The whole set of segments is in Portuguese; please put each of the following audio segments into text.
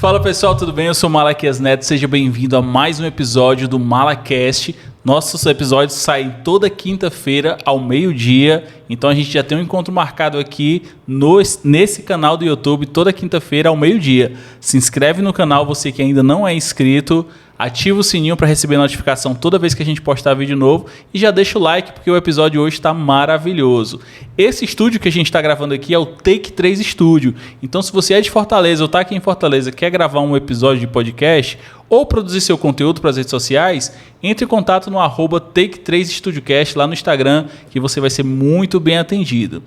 Fala pessoal, tudo bem? Eu sou o Malaquias Neto, seja bem-vindo a mais um episódio do Malacast. Nossos episódios saem toda quinta-feira ao meio-dia, então a gente já tem um encontro marcado aqui nesse canal do YouTube toda quinta-feira ao meio-dia. Se inscreve no canal, você que ainda não é inscrito, ativa o sininho para receber notificação toda vez que a gente postar vídeo novo e já deixa o like porque o episódio hoje está maravilhoso. Esse estúdio que a gente está gravando aqui é o Take 3 Studio, então se você é de Fortaleza ou está aqui em Fortaleza, quer gravar um episódio de podcast ou produzir seu conteúdo para as redes sociais, entre em contato no @Take3StudioCast lá no Instagram, que você vai ser muito bem atendido.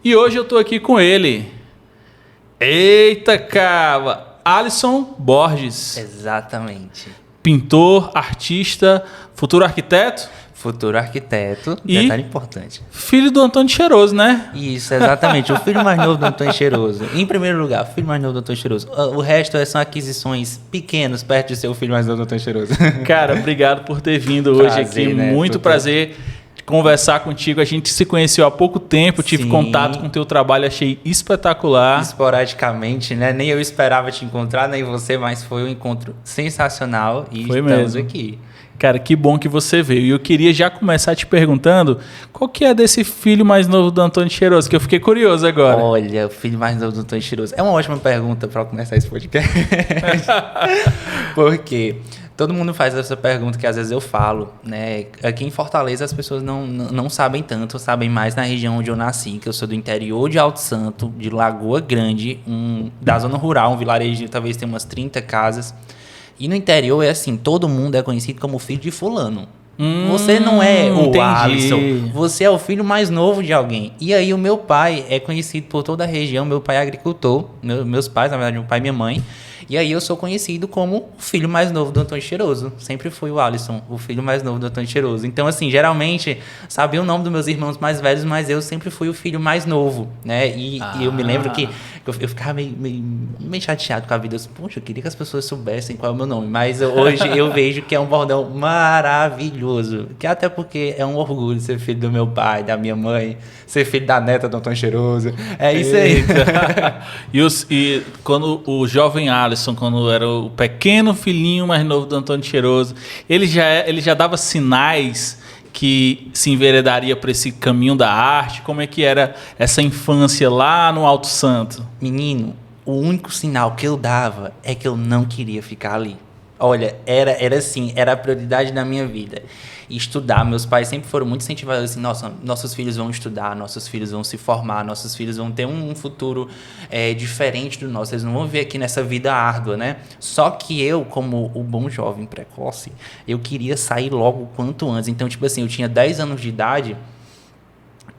E hoje eu estou aqui com ele. Eita, cava! Alisson Borges. Exatamente. Pintor, artista, futuro arquiteto? Futuro arquiteto, E detalhe importante. filho do Antônio Cheiroso, né? Isso, exatamente. O filho mais novo do Antônio Cheiroso. Em primeiro lugar, o filho mais novo do Antônio Cheiroso. O resto são aquisições pequenas perto de ser o filho mais novo do Antônio Cheiroso. Cara, obrigado por ter vindo hoje Prazer, aqui. né? Muito prazer conversar contigo. A gente se conheceu há pouco tempo, tive Sim. contato com o teu trabalho, achei espetacular. Esporadicamente, né? Nem eu esperava te encontrar, nem você, mas foi um encontro sensacional e Foi estamos mesmo. aqui. Cara, que bom que você veio. E eu queria já começar te perguntando qual que é desse filho mais novo do Antônio Cheiroso, que eu fiquei curioso agora. Olha, o filho mais novo do Antônio Cheiroso. É uma ótima pergunta para começar esse podcast. Porque todo mundo faz essa pergunta que às vezes eu falo, né? Aqui em Fortaleza as pessoas não sabem tanto, sabem mais na região onde eu nasci, que eu sou do interior de Alto Santo, de Lagoa Grande, da zona rural, um vilarejo, talvez tenha umas 30 casas. E no interior é assim, todo mundo é conhecido como filho de fulano. Você não é o entendi. Alisson, você é o filho mais novo de alguém. E aí o meu pai é conhecido por toda a região, meu pai é agricultor, meus pais, na verdade, meu pai e minha mãe. E aí eu sou conhecido como o filho mais novo do Antônio Cheiroso. Sempre fui o Alisson, o filho mais novo do Antônio Cheiroso. Então, assim, geralmente, sabia o nome dos meus irmãos mais velhos, mas eu sempre fui o filho mais novo, né? E eu me lembro que eu ficava meio chateado com a vida. Poxa, eu queria que as pessoas soubessem qual é o meu nome. Mas hoje eu vejo que é um bordão maravilhoso. Que até porque é um orgulho ser filho do meu pai, da minha mãe, ser filho da neta do Antônio Cheiroso. É isso aí. E quando o jovem Alisson, quando era o pequeno filhinho mais novo do Antônio Cheiroso, ele já dava sinais que se enveredaria para esse caminho da arte? Como é que era essa infância lá no Alto Santo? Menino, o único sinal que eu dava é que eu não queria ficar ali. Olha, era assim, era a prioridade da minha vida. Estudar, meus pais sempre foram muito incentivados assim, nossa, nossos filhos vão estudar, nossos filhos vão se formar, nossos filhos vão ter um futuro diferente do nosso, eles não vão viver aqui nessa vida árdua, né? Só que eu, como o bom jovem precoce, eu queria sair logo o quanto antes. Então, tipo assim, eu tinha 10 anos de idade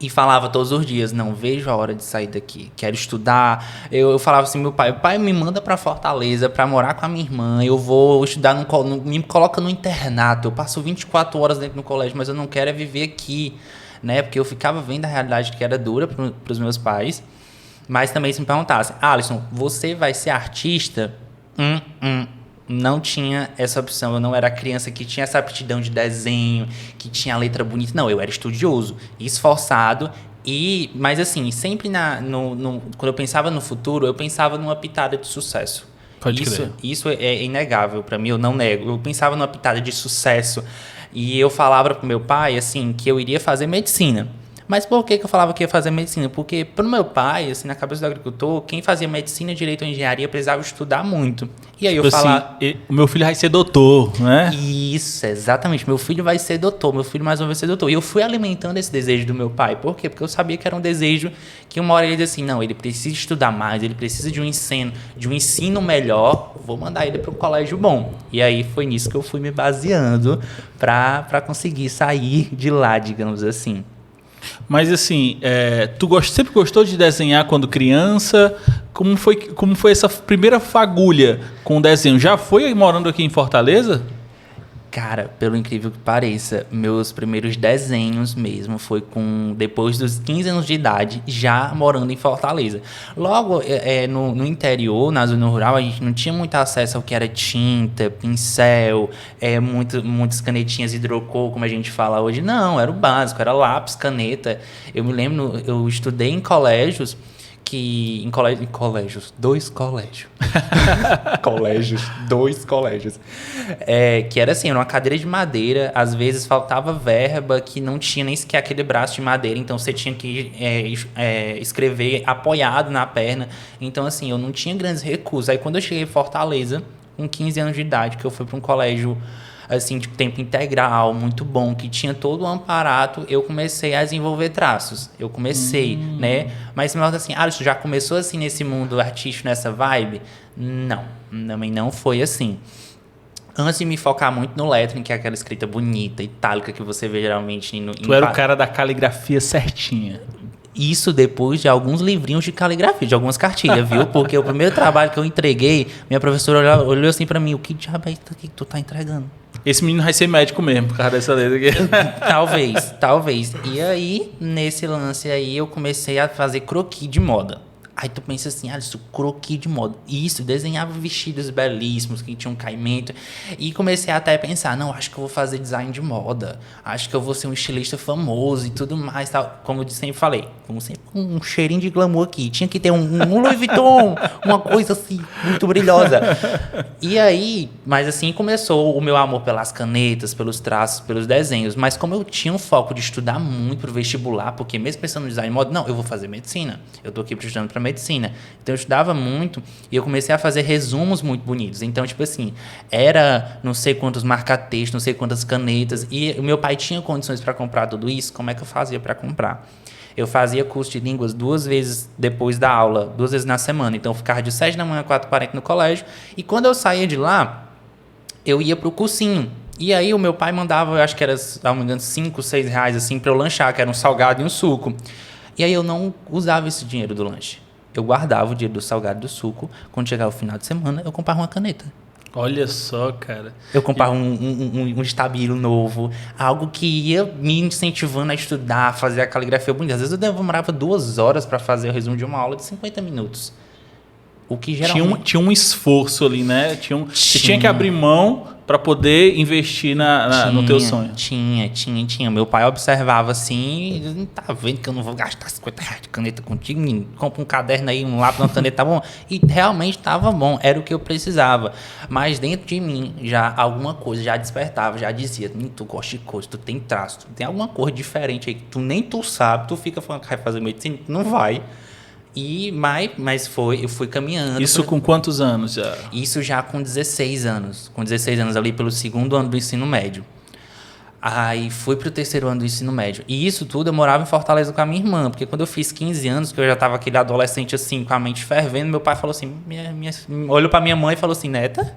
e falava todos os dias, não vejo a hora de sair daqui, quero estudar. Eu falava assim, meu pai me manda para Fortaleza para morar com a minha irmã, eu vou estudar, me coloca no internato, eu passo 24 horas dentro do colégio, mas eu não quero viver aqui, né? Porque eu ficava vendo a realidade que era dura para os meus pais, mas também se me perguntassem, Alisson, você vai ser artista? Não tinha essa opção, eu não era criança que tinha essa aptidão de desenho, que tinha letra bonita, não, eu era estudioso, esforçado, mas assim, sempre quando eu pensava no futuro, eu pensava numa pitada de sucesso. Pode crer. Isso é inegável para mim, eu não nego, eu pensava numa pitada de sucesso, e eu falava pro meu pai, assim, que eu iria fazer medicina. Mas por que eu falava que ia fazer medicina? Porque pro meu pai, assim, na cabeça do agricultor, quem fazia medicina, direito ou engenharia precisava estudar muito. E aí eu falava... Assim, o meu filho vai ser doutor, né? Isso, exatamente. Meu filho vai ser doutor, meu filho mais uma vez vai ser doutor. E eu fui alimentando esse desejo do meu pai. Por quê? Porque eu sabia que era um desejo que uma hora ele dizia assim, não, ele precisa estudar mais, ele precisa de um ensino melhor, vou mandar ele para um colégio bom. E aí foi nisso que eu fui me baseando para conseguir sair de lá, digamos assim. Mas assim, tu sempre gostou de desenhar quando criança? Como foi essa primeira fagulha com o desenho? Já foi morando aqui em Fortaleza? Cara, pelo incrível que pareça, meus primeiros desenhos mesmo foi depois dos 15 anos de idade, já morando em Fortaleza. Logo, no interior, na zona rural, a gente não tinha muito acesso ao que era tinta, pincel, muitas canetinhas hidrocor, como a gente fala hoje. Não, era o básico, era lápis, caneta. Eu me lembro, eu estudei em colégios que em colégios, 2 colégios. Dois colégios. Que era assim, era uma cadeira de madeira, às vezes faltava verba, que não tinha nem sequer aquele braço de madeira, então você tinha que escrever apoiado na perna. Então, assim, eu não tinha grandes recursos. Aí, quando eu cheguei em Fortaleza, com 15 anos de idade, que eu fui para um colégio assim, de tempo integral, muito bom, que tinha todo o amparato, eu comecei a desenvolver traços. Eu comecei, né? Mas você me pergunta assim, Alisson, já começou assim nesse mundo artístico, nessa vibe? Não, também não foi assim. Antes de me focar muito no lettering, que é aquela escrita bonita, itálica, que você vê geralmente Tu era o cara da caligrafia certinha. Isso depois de alguns livrinhos de caligrafia, de algumas cartilhas, viu? Porque o primeiro trabalho que eu entreguei, minha professora olhou assim pra mim, o que diabo é isso aqui que tu tá entregando? Esse menino vai ser médico mesmo, por causa dessa letra aqui. Talvez. E aí, nesse lance aí, eu comecei a fazer croquis de moda. Aí tu pensa assim, isso croquis de moda. Isso, desenhava vestidos belíssimos, que tinham caimento. E comecei até a pensar, não, acho que eu vou fazer design de moda. Acho que eu vou ser um estilista famoso e tudo mais. Tal. Como eu sempre falei, como sempre, um cheirinho de glamour aqui. Tinha que ter um Louis Vuitton, uma coisa assim, muito brilhosa. E aí, mas assim começou o meu amor pelas canetas, pelos traços, pelos desenhos. Mas como eu tinha um foco de estudar muito pro vestibular, porque mesmo pensando no design de moda, não, eu vou fazer medicina. Eu tô aqui estudando pra medicina. Então eu estudava muito e eu comecei a fazer resumos muito bonitos. Então, tipo assim, era não sei quantos marca-textos, não sei quantas canetas. E o meu pai tinha condições para comprar tudo isso. Como é que eu fazia para comprar? Eu fazia curso de línguas 2 vezes depois da aula, 2 vezes na semana. Então eu ficava de 7 da manhã a 4h40 no colégio. E quando eu saía de lá, eu ia pro cursinho. E aí o meu pai mandava, eu acho que era, se não me engano, 5, 6 reais assim, para eu lanchar, que era um salgado e um suco. E aí eu não usava esse dinheiro do lanche. Eu guardava o dinheiro do salgado e do suco. Quando chegava o final de semana, eu comprava uma caneta. Olha só, cara. Eu comprava um estabilo novo. Algo que ia me incentivando a estudar, a fazer a caligrafia bonita. Às vezes eu demorava 2 horas para fazer o resumo de uma aula de 50 minutos. O que geralmente... Tinha um esforço ali, né? Você tinha que abrir mão para poder investir no teu sonho. Tinha. Meu pai observava assim, não tá vendo que eu não vou gastar 50 reais de caneta contigo, menino? Compra um caderno aí, um lápis, uma caneta, tá bom? E realmente tava bom, era o que eu precisava. Mas dentro de mim, já alguma coisa já despertava, já dizia, tu gosta de coisa, tu tem traço, tu tem alguma coisa diferente aí que tu nem tu sabe, tu fica falando que vai fazer medicina, tu não vai. Mas eu fui caminhando. Isso com quantos anos já? Isso já com 16 anos. Com 16 anos ali pelo 2º ano do ensino médio. Aí fui pro 3º ano do ensino médio. E isso tudo eu morava em Fortaleza com a minha irmã. Porque quando eu fiz 15 anos, que eu já tava aquele adolescente assim, com a mente fervendo, meu pai falou assim, olhou pra minha mãe e falou assim, neta,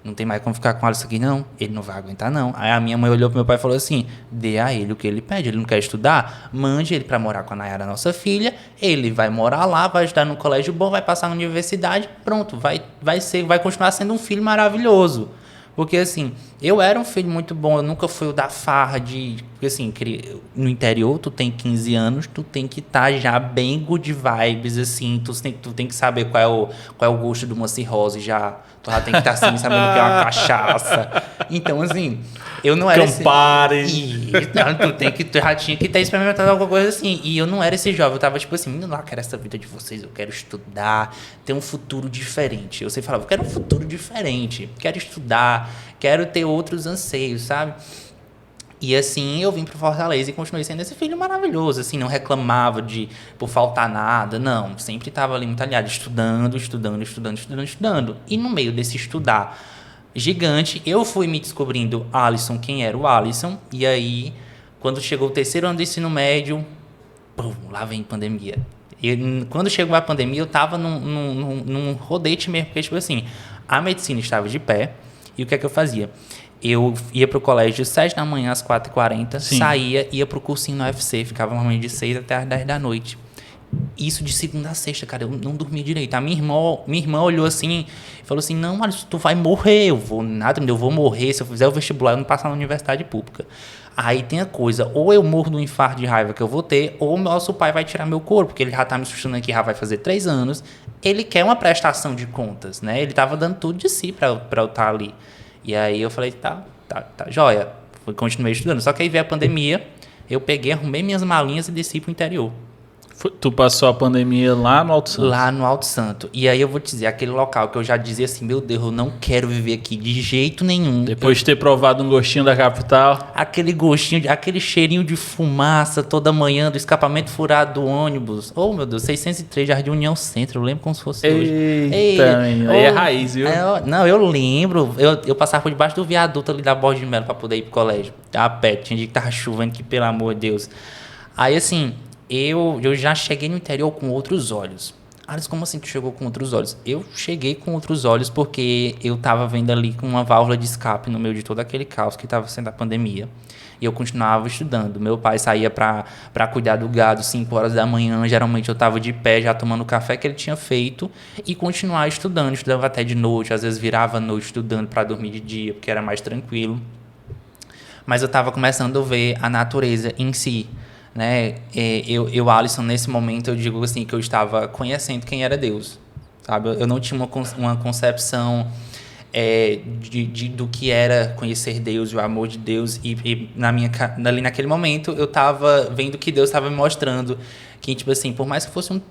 não tem mais como ficar com Alisson aqui, não. Ele não vai aguentar, não. Aí a minha mãe olhou pro meu pai e falou assim, dê a ele o que ele pede. Ele não quer estudar? Mande ele para morar com a Nayara, nossa filha. Ele vai morar lá, vai estudar no colégio bom, vai passar na universidade. Pronto, vai continuar sendo um filho maravilhoso. Porque, assim, eu era um filho muito bom, eu nunca fui o da farra de... Porque, assim, no interior, tu tem 15 anos, tu tem que estar já bem good vibes, assim, tu tem que saber qual é o gosto de uma cirrose já. Tu já tem que estar, assim, sabendo o que é uma cachaça. Então, assim, eu não era Campari. Tu já tinha que ter experimentado alguma coisa assim. E eu não era esse jovem, eu tava, tipo assim, menino, eu quero essa vida de vocês, eu quero estudar, ter um futuro diferente. Eu sempre falava, eu quero um futuro diferente, quero estudar, quero ter outros anseios, sabe? E assim eu vim para Fortaleza e continuei sendo esse filho maravilhoso, assim, não reclamava por faltar nada, não, sempre estava ali muito alinhado, estudando. E no meio desse estudar gigante, eu fui me descobrindo Alisson, quem era o Alisson, e aí, quando chegou o 3º ano do ensino médio, pum, lá vem pandemia. E quando chegou a pandemia, eu estava num rodete mesmo, porque, tipo assim, a medicina estava de pé, e o que é que eu fazia? Eu ia pro colégio de 7 da manhã às 4h40, saía, ia pro cursinho no UFC, ficava normalmente de 6 até às 10 da noite. Isso de segunda a sexta, cara, eu não dormia direito. A minha irmã olhou assim e falou assim, não, Alisson, tu vai morrer. Eu vou morrer se eu fizer o vestibular, eu não passar na universidade pública. Aí tem a coisa, ou eu morro do infarto de raiva que eu vou ter, ou o nosso pai vai tirar meu corpo, porque ele já tá me sustentando aqui, já vai fazer 3 anos. Ele quer uma prestação de contas, né? Ele tava dando tudo de si pra eu estar ali. E aí eu falei, tá, joia. Continuei estudando. Só que aí veio a pandemia, eu peguei, arrumei minhas malinhas e desci pro interior. Tu passou a pandemia lá no Alto Santo? Lá no Alto Santo. E aí eu vou te dizer, aquele local que eu já dizia assim, meu Deus, eu não quero viver aqui de jeito nenhum. Depois de ter provado um gostinho da capital. Aquele gostinho, aquele cheirinho de fumaça toda manhã do escapamento furado do ônibus. Oh, meu Deus, 603 Jardim União Centro, eu lembro como se fosse hoje. Eita, aí é raiz, viu? Não, eu lembro. Eu passava por debaixo do viaduto ali da Borges de Melo pra poder ir pro colégio. A pé, tinha dia que tava chovendo, que pelo amor de Deus. Aí assim, eu já cheguei no interior com outros olhos. Alice, como assim tu chegou com outros olhos? Eu cheguei com outros olhos porque eu tava vendo ali com uma válvula de escape no meio de todo aquele caos que estava sendo a pandemia. E eu continuava estudando. Meu pai saía para cuidar do gado 5 horas da manhã. Geralmente eu estava de pé já tomando o café que ele tinha feito e continuava estudando. Estudava até de noite, às vezes virava a noite estudando para dormir de dia, porque era mais tranquilo. Mas eu estava começando a ver a natureza em si. Né? Alisson, nesse momento, eu digo assim, que eu estava conhecendo quem era Deus, sabe? Eu não tinha uma concepção do que era conhecer Deus, o amor de Deus, e ali naquele momento eu estava vendo que Deus estava me mostrando que, tipo assim, por mais que fosse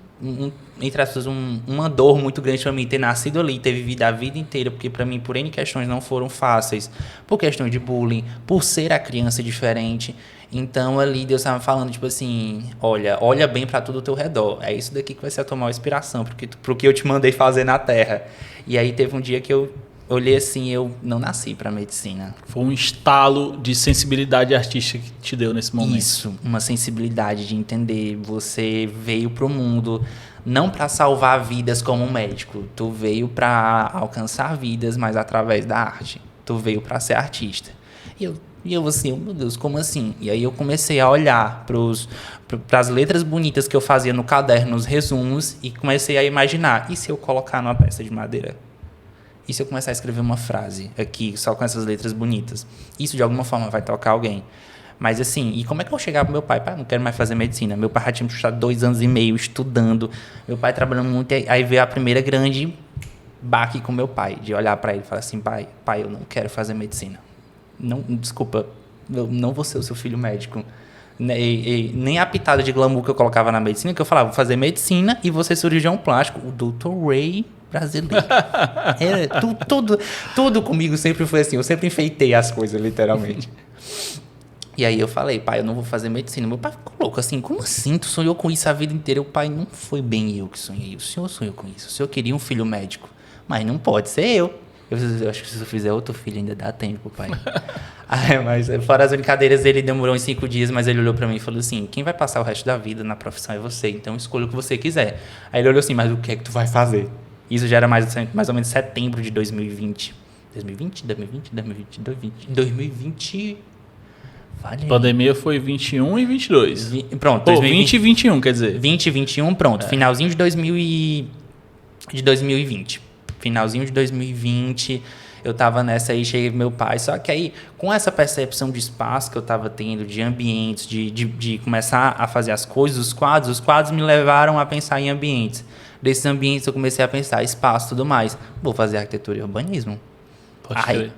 entre aspas, uma dor muito grande para mim ter nascido ali, ter vivido a vida inteira, porque para mim, por N questões, não foram fáceis, por questão de bullying, por ser a criança diferente. Então ali Deus estava falando, tipo assim, olha bem para tudo ao teu redor, é isso daqui que vai ser a tua maior inspiração pro que eu te mandei fazer na terra. E aí teve um dia que eu olhei assim, eu não nasci para medicina. Foi um estalo de sensibilidade artística que te deu nesse momento. Isso, uma sensibilidade de entender, você veio pro mundo não para salvar vidas como um médico, tu veio para alcançar vidas, mas através da arte. Tu veio para ser artista. E eu assim, meu Deus, como assim? E aí eu comecei a olhar para as letras bonitas que eu fazia no caderno, nos resumos, e comecei a imaginar, e se eu colocar numa peça de madeira? E se eu começar a escrever uma frase aqui, só com essas letras bonitas? Isso de alguma forma vai tocar alguém. Mas assim, e como é que eu vou chegar pro meu pai? Pai, não quero mais fazer medicina. Meu pai já tinha puxado 2 anos e meio estudando. Meu pai trabalhando muito. Aí veio a primeira grande baque com meu pai, de olhar para ele e falar assim, pai, eu não quero fazer medicina. Não, desculpa, eu não vou ser o seu filho médico. Nem a pitada de glamour que eu colocava na medicina, que eu falava, vou fazer medicina e vou ser cirurgião plástico. O Dr. Ray brasileiro. Tudo comigo sempre foi assim, eu sempre enfeitei as coisas, literalmente. E aí eu falei, pai, eu não vou fazer medicina. Meu pai ficou louco, assim, como assim? Tu sonhou com isso a vida inteira? O pai, não foi bem eu que sonhei, o senhor sonhou com isso. O senhor queria um filho médico, mas não pode ser eu. Eu acho que se eu fizer outro filho ainda dá tempo, pai. Mas fora as brincadeiras, ele demorou uns 5 dias, mas ele olhou pra mim e falou assim, quem vai passar o resto da vida na profissão é você, então escolha o que você quiser. Aí ele olhou assim, mas o que é que tu vai fazer? Isso já era mais ou menos setembro de 2020. 2020. Vale aí. Pandemia foi 21 e 22. Pronto. 2020 e 21, quer dizer. 20 e 21, pronto. Finalzinho de 2020. Finalzinho de 2020, eu tava nessa aí, cheguei com meu pai. Só que aí, com essa percepção de espaço que eu tava tendo, de ambientes, de começar a fazer as coisas, os quadros me levaram a pensar em ambientes. Desses ambientes eu comecei a pensar espaço e tudo mais. Vou fazer arquitetura e urbanismo.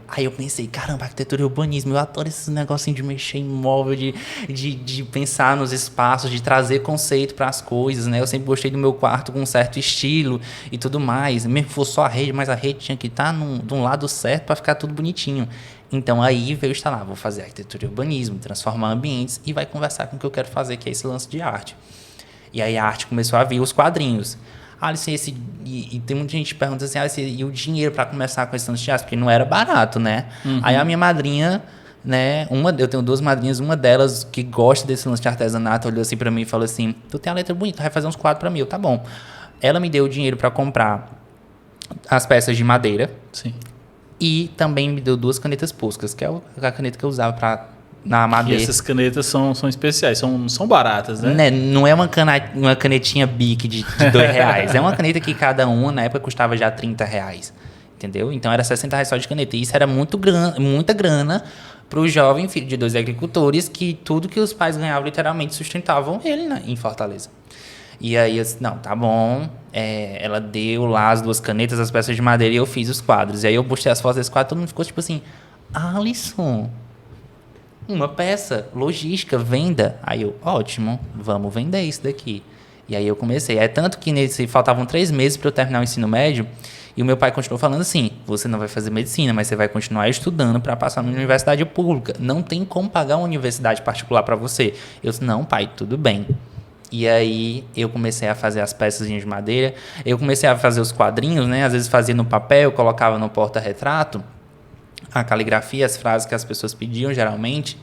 Aí eu pensei, caramba, arquitetura e urbanismo, eu adoro esses negocinhos de mexer em móvel, de pensar nos espaços, de trazer conceito para as coisas, né? Eu sempre gostei do meu quarto com um certo estilo e tudo mais, mesmo que fosse só a rede, mas a rede tinha que estar de um lado certo para ficar tudo bonitinho. Então aí veio instalar, vou fazer arquitetura e urbanismo, transformar ambientes e vai conversar com o que eu quero fazer, que é esse lance de arte. E aí a arte começou a vir os quadrinhos. Alice, e tem muita gente que pergunta assim, Alice, e o dinheiro para começar com esse lance de arte? Porque não era barato, né? Uhum. Aí a minha madrinha, né? Eu tenho 2 madrinhas, uma delas que gosta desse lance de artesanato, olhou assim para mim e falou assim, tu tem a letra bonita, vai fazer uns quadros para mim. Tá bom. Ela me deu o dinheiro para comprar as peças de madeira. Sim. E também me deu 2 canetas Puskas, que é a caneta que eu usava na madeira. E essas canetas são especiais, são baratas, né? Não é uma canetinha Bic de R$2. É uma caneta que cada uma, na época, custava já R$30. Entendeu? Então, era R$60 só de caneta. E isso era muita grana para o jovem filho de 2 agricultores, que tudo que os pais ganhavam, literalmente, sustentavam ele, né, em Fortaleza. E aí, eu disse, não, tá bom. Ela deu lá as 2 canetas, as peças de madeira, e eu fiz os quadros. E aí, eu postei as fotos desse quadro, todo mundo ficou tipo assim, Alisson... Uma peça, logística, venda. Aí eu, ótimo, vamos vender isso daqui. E aí eu comecei. É tanto que faltavam 3 meses para eu terminar o ensino médio. E o meu pai continuou falando assim: você não vai fazer medicina, mas você vai continuar estudando para passar numa universidade pública. Não tem como pagar uma universidade particular para você. Eu disse: não, pai, tudo bem. E aí eu comecei a fazer as peças de madeira. Eu comecei a fazer os quadrinhos, né? Às vezes fazia no papel, colocava no porta-retrato a caligrafia, as frases que as pessoas pediam geralmente.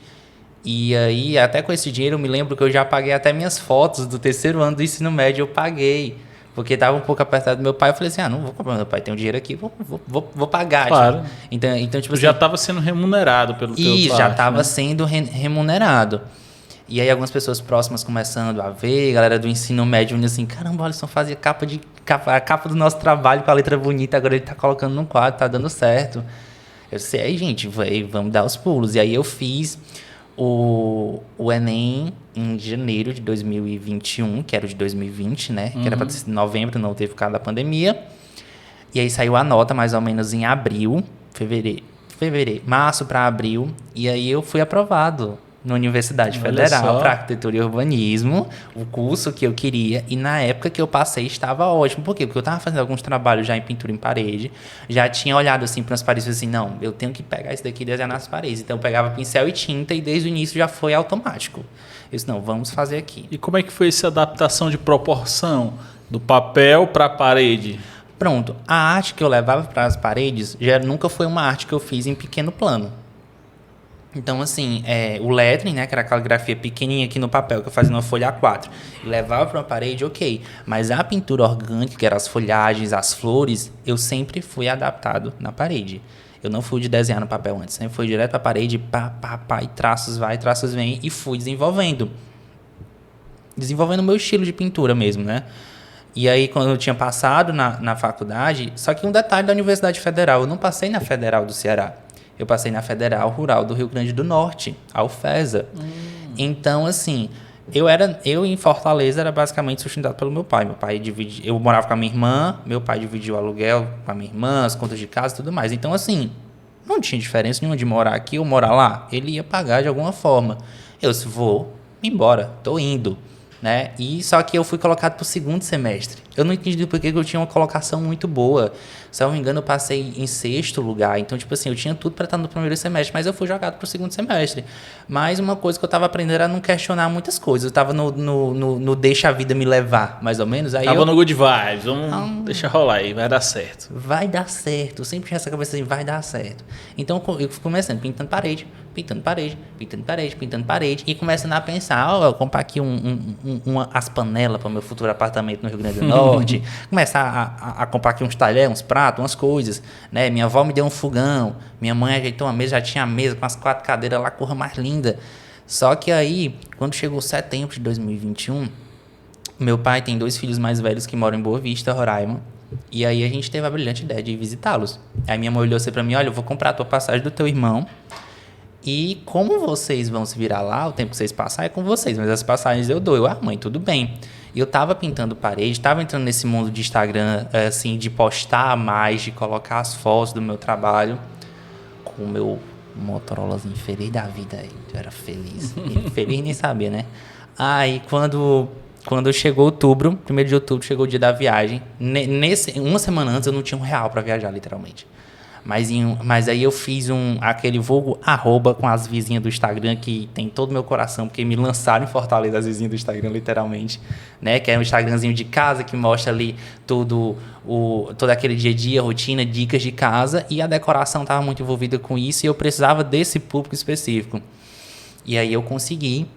E aí, até com esse dinheiro, eu me lembro que eu já paguei até minhas fotos do 3º ano do ensino médio, eu paguei. Porque estava um pouco apertado do meu pai, eu falei assim, não vou comprar, meu pai tem um dinheiro aqui, vou pagar. Claro. Tipo. Então, tipo assim, já estava sendo remunerado pelo teu pai. Isso, já estava sendo remunerado. E aí algumas pessoas próximas começando a ver, galera do ensino médio vindo assim, caramba, o Alisson fazia a capa do nosso trabalho com a letra bonita, agora ele tá colocando num quadro, tá dando certo. Eu disse, aí gente, vamos dar os pulos. E aí eu fiz o Enem em janeiro de 2021, que era o de 2020, né? Que era para ser em novembro, não teve por causa da pandemia. E aí saiu a nota mais ou menos em abril, março para abril. E aí eu fui aprovado na Universidade Federal para Arquitetura e Urbanismo, o curso que eu queria, e na época que eu passei estava ótimo. Por quê? Porque eu estava fazendo alguns trabalhos já em pintura em parede, já tinha olhado assim para as paredes e assim, não, eu tenho que pegar isso daqui e desenhar nas paredes. Então eu pegava pincel e tinta e desde o início já foi automático. Eu disse, não, vamos fazer aqui. E como é que foi essa adaptação de proporção do papel para a parede? Pronto, a arte que eu levava para as paredes nunca foi uma arte que eu fiz em pequeno plano. Então, assim, o lettering, né, que era a caligrafia pequenininha aqui no papel, que eu fazia numa folha A4, e levava para uma parede, ok. Mas a pintura orgânica, que eram as folhagens, as flores, eu sempre fui adaptado na parede. Eu não fui de desenhar no papel antes, sempre fui direto para a parede, e traços vai, traços vem, e fui desenvolvendo. Desenvolvendo o meu estilo de pintura mesmo, né? E aí, quando eu tinha passado na faculdade, só que um detalhe da Universidade Federal, eu não passei na Federal do Ceará. Eu passei na Federal Rural do Rio Grande do Norte, a UFESA. Então, assim, eu em Fortaleza era basicamente sustentado pelo meu pai. Meu pai eu morava com a minha irmã, meu pai dividiu o aluguel com a minha irmã, as contas de casa e tudo mais. Então, assim, não tinha diferença nenhuma de morar aqui ou morar lá. Ele ia pagar de alguma forma. Eu disse, vou embora, tô indo. Né? E só que eu fui colocado para o 2º semestre. Eu não entendi porque eu tinha uma colocação muito boa. Se eu não me engano, eu passei em 6º lugar. Então, tipo assim, eu tinha tudo para estar no 1º semestre, mas eu fui jogado para o 2º semestre. Mas uma coisa que eu estava aprendendo era não questionar muitas coisas. Eu estava no deixa a vida me levar, mais ou menos. Tava no good vibes, deixa rolar aí, vai dar certo. Vai dar certo. Eu sempre tinha essa cabeça assim, vai dar certo. Então, eu fui começando, pintando parede, e começando a pensar, eu vou comprar aqui as panelas para o meu futuro apartamento no Rio Grande do Norte, começar a comprar aqui uns talheres, uns pratos, umas coisas, né? Minha avó me deu um fogão, minha mãe ajeitou uma mesa, já tinha a mesa com as 4 cadeiras lá, cor mais linda. Só que aí, quando chegou setembro de 2021, meu pai tem 2 filhos mais velhos que moram em Boa Vista, Roraima, e aí a gente teve a brilhante ideia de visitá-los. Aí minha mãe olhou assim para mim, olha, eu vou comprar a tua passagem do teu irmão, e como vocês vão se virar lá, o tempo que vocês passarem é com vocês, mas as passagens eu dou. Mãe, tudo bem. E eu tava pintando parede, tava entrando nesse mundo de Instagram, assim, de postar mais, de colocar as fotos do meu trabalho com o meu Motorolazinho feliz da vida aí. Eu era feliz. Feliz nem sabia, né? Aí, quando chegou outubro, 1º de outubro, chegou o dia da viagem. Uma semana antes eu não tinha R$1 para viajar, literalmente. Mas aí eu fiz aquele vulgo @ com as vizinhas do Instagram, que tem todo o meu coração, porque me lançaram em Fortaleza as vizinhas do Instagram, literalmente, né? Que é um Instagramzinho de casa, que mostra ali todo aquele dia a dia, rotina, dicas de casa, e a decoração estava muito envolvida com isso, e eu precisava desse público específico. E aí eu consegui,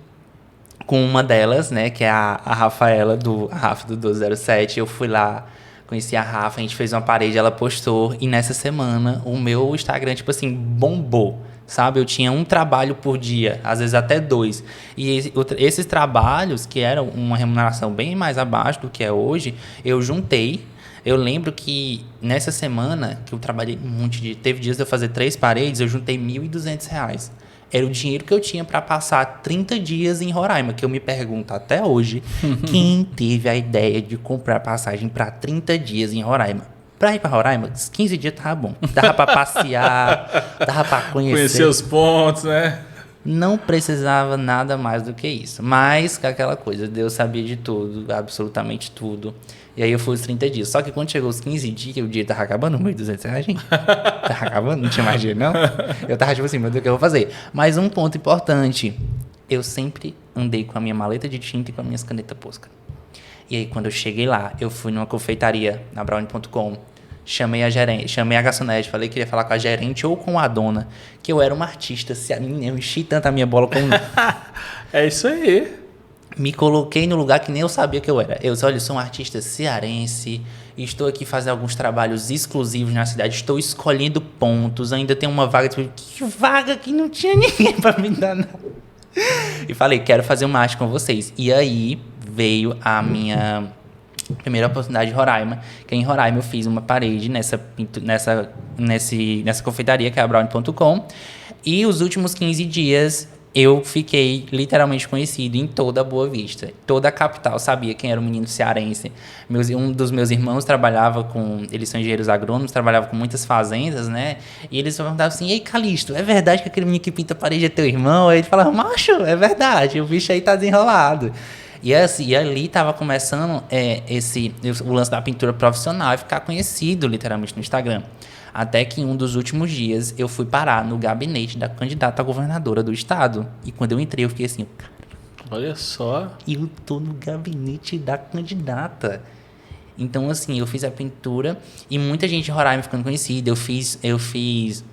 com uma delas, né? Que é a Rafaela, a Rafa do 1207, eu fui lá, conheci a Rafa, a gente fez uma parede, ela postou, e nessa semana o meu Instagram, tipo assim, bombou, sabe? Eu tinha um trabalho por dia, às vezes até 2. E esses trabalhos, que eram uma remuneração bem mais abaixo do que é hoje, eu juntei. Eu lembro que nessa semana, que eu trabalhei um monte de... Teve dias de eu fazer 3 paredes, eu juntei R$1.200. Era o dinheiro que eu tinha para passar 30 dias em Roraima, que eu me pergunto até hoje, quem teve a ideia de comprar passagem para 30 dias em Roraima? Para ir para Roraima, 15 dias tava bom. Dava para passear, dava para conhecer os pontos, né? Não precisava nada mais do que isso. Mas, com aquela coisa, Deus sabia de tudo, absolutamente tudo. E aí eu fui os 30 dias. Só que quando chegou os 15 dias, o dia tava acabando, R$ 1.200, gente. Tava acabando, não tinha mais dinheiro, não. Eu tava tipo assim, meu Deus, o que eu vou fazer? Mas um ponto importante, eu sempre andei com a minha maleta de tinta e com as minhas canetas Posca. E aí, quando eu cheguei lá, eu fui numa confeitaria, na Brownie.com, chamei a gerente, chamei a garçonete, falei que queria falar com a gerente ou com a dona, que eu era uma artista, eu enchi tanto a minha bola como... É isso aí. Me coloquei no lugar que nem eu sabia que eu era. Eu disse, olha, eu sou um artista cearense, estou aqui fazendo alguns trabalhos exclusivos na cidade, estou escolhendo pontos, ainda tem uma vaga, que vaga que não tinha ninguém para me dar nada. E falei, quero fazer uma arte com vocês. E aí veio a minha primeira oportunidade de Roraima, que em Roraima eu fiz uma parede nessa confeitaria, que é a Brownie.com, e os últimos 15 dias eu fiquei literalmente conhecido em toda a Boa Vista. Toda a capital sabia quem era o menino cearense. Um dos meus irmãos trabalhava com... Eles são engenheiros agrônomos, trabalhavam com muitas fazendas, né? E eles perguntavam assim, ei, Calixto, é verdade que aquele menino que pinta a parede é teu irmão? Aí ele falava, macho, é verdade, o bicho aí tá desenrolado. E, assim, e ali estava começando o lance da pintura profissional e ficar conhecido literalmente no Instagram. Até que em um dos últimos dias eu fui parar no gabinete da candidata a governadora do estado. E quando eu entrei eu fiquei assim, cara, olha só. eu tô no gabinete da candidata. Então assim, eu fiz a pintura e muita gente de Roraima ficando conhecida. Eu fiz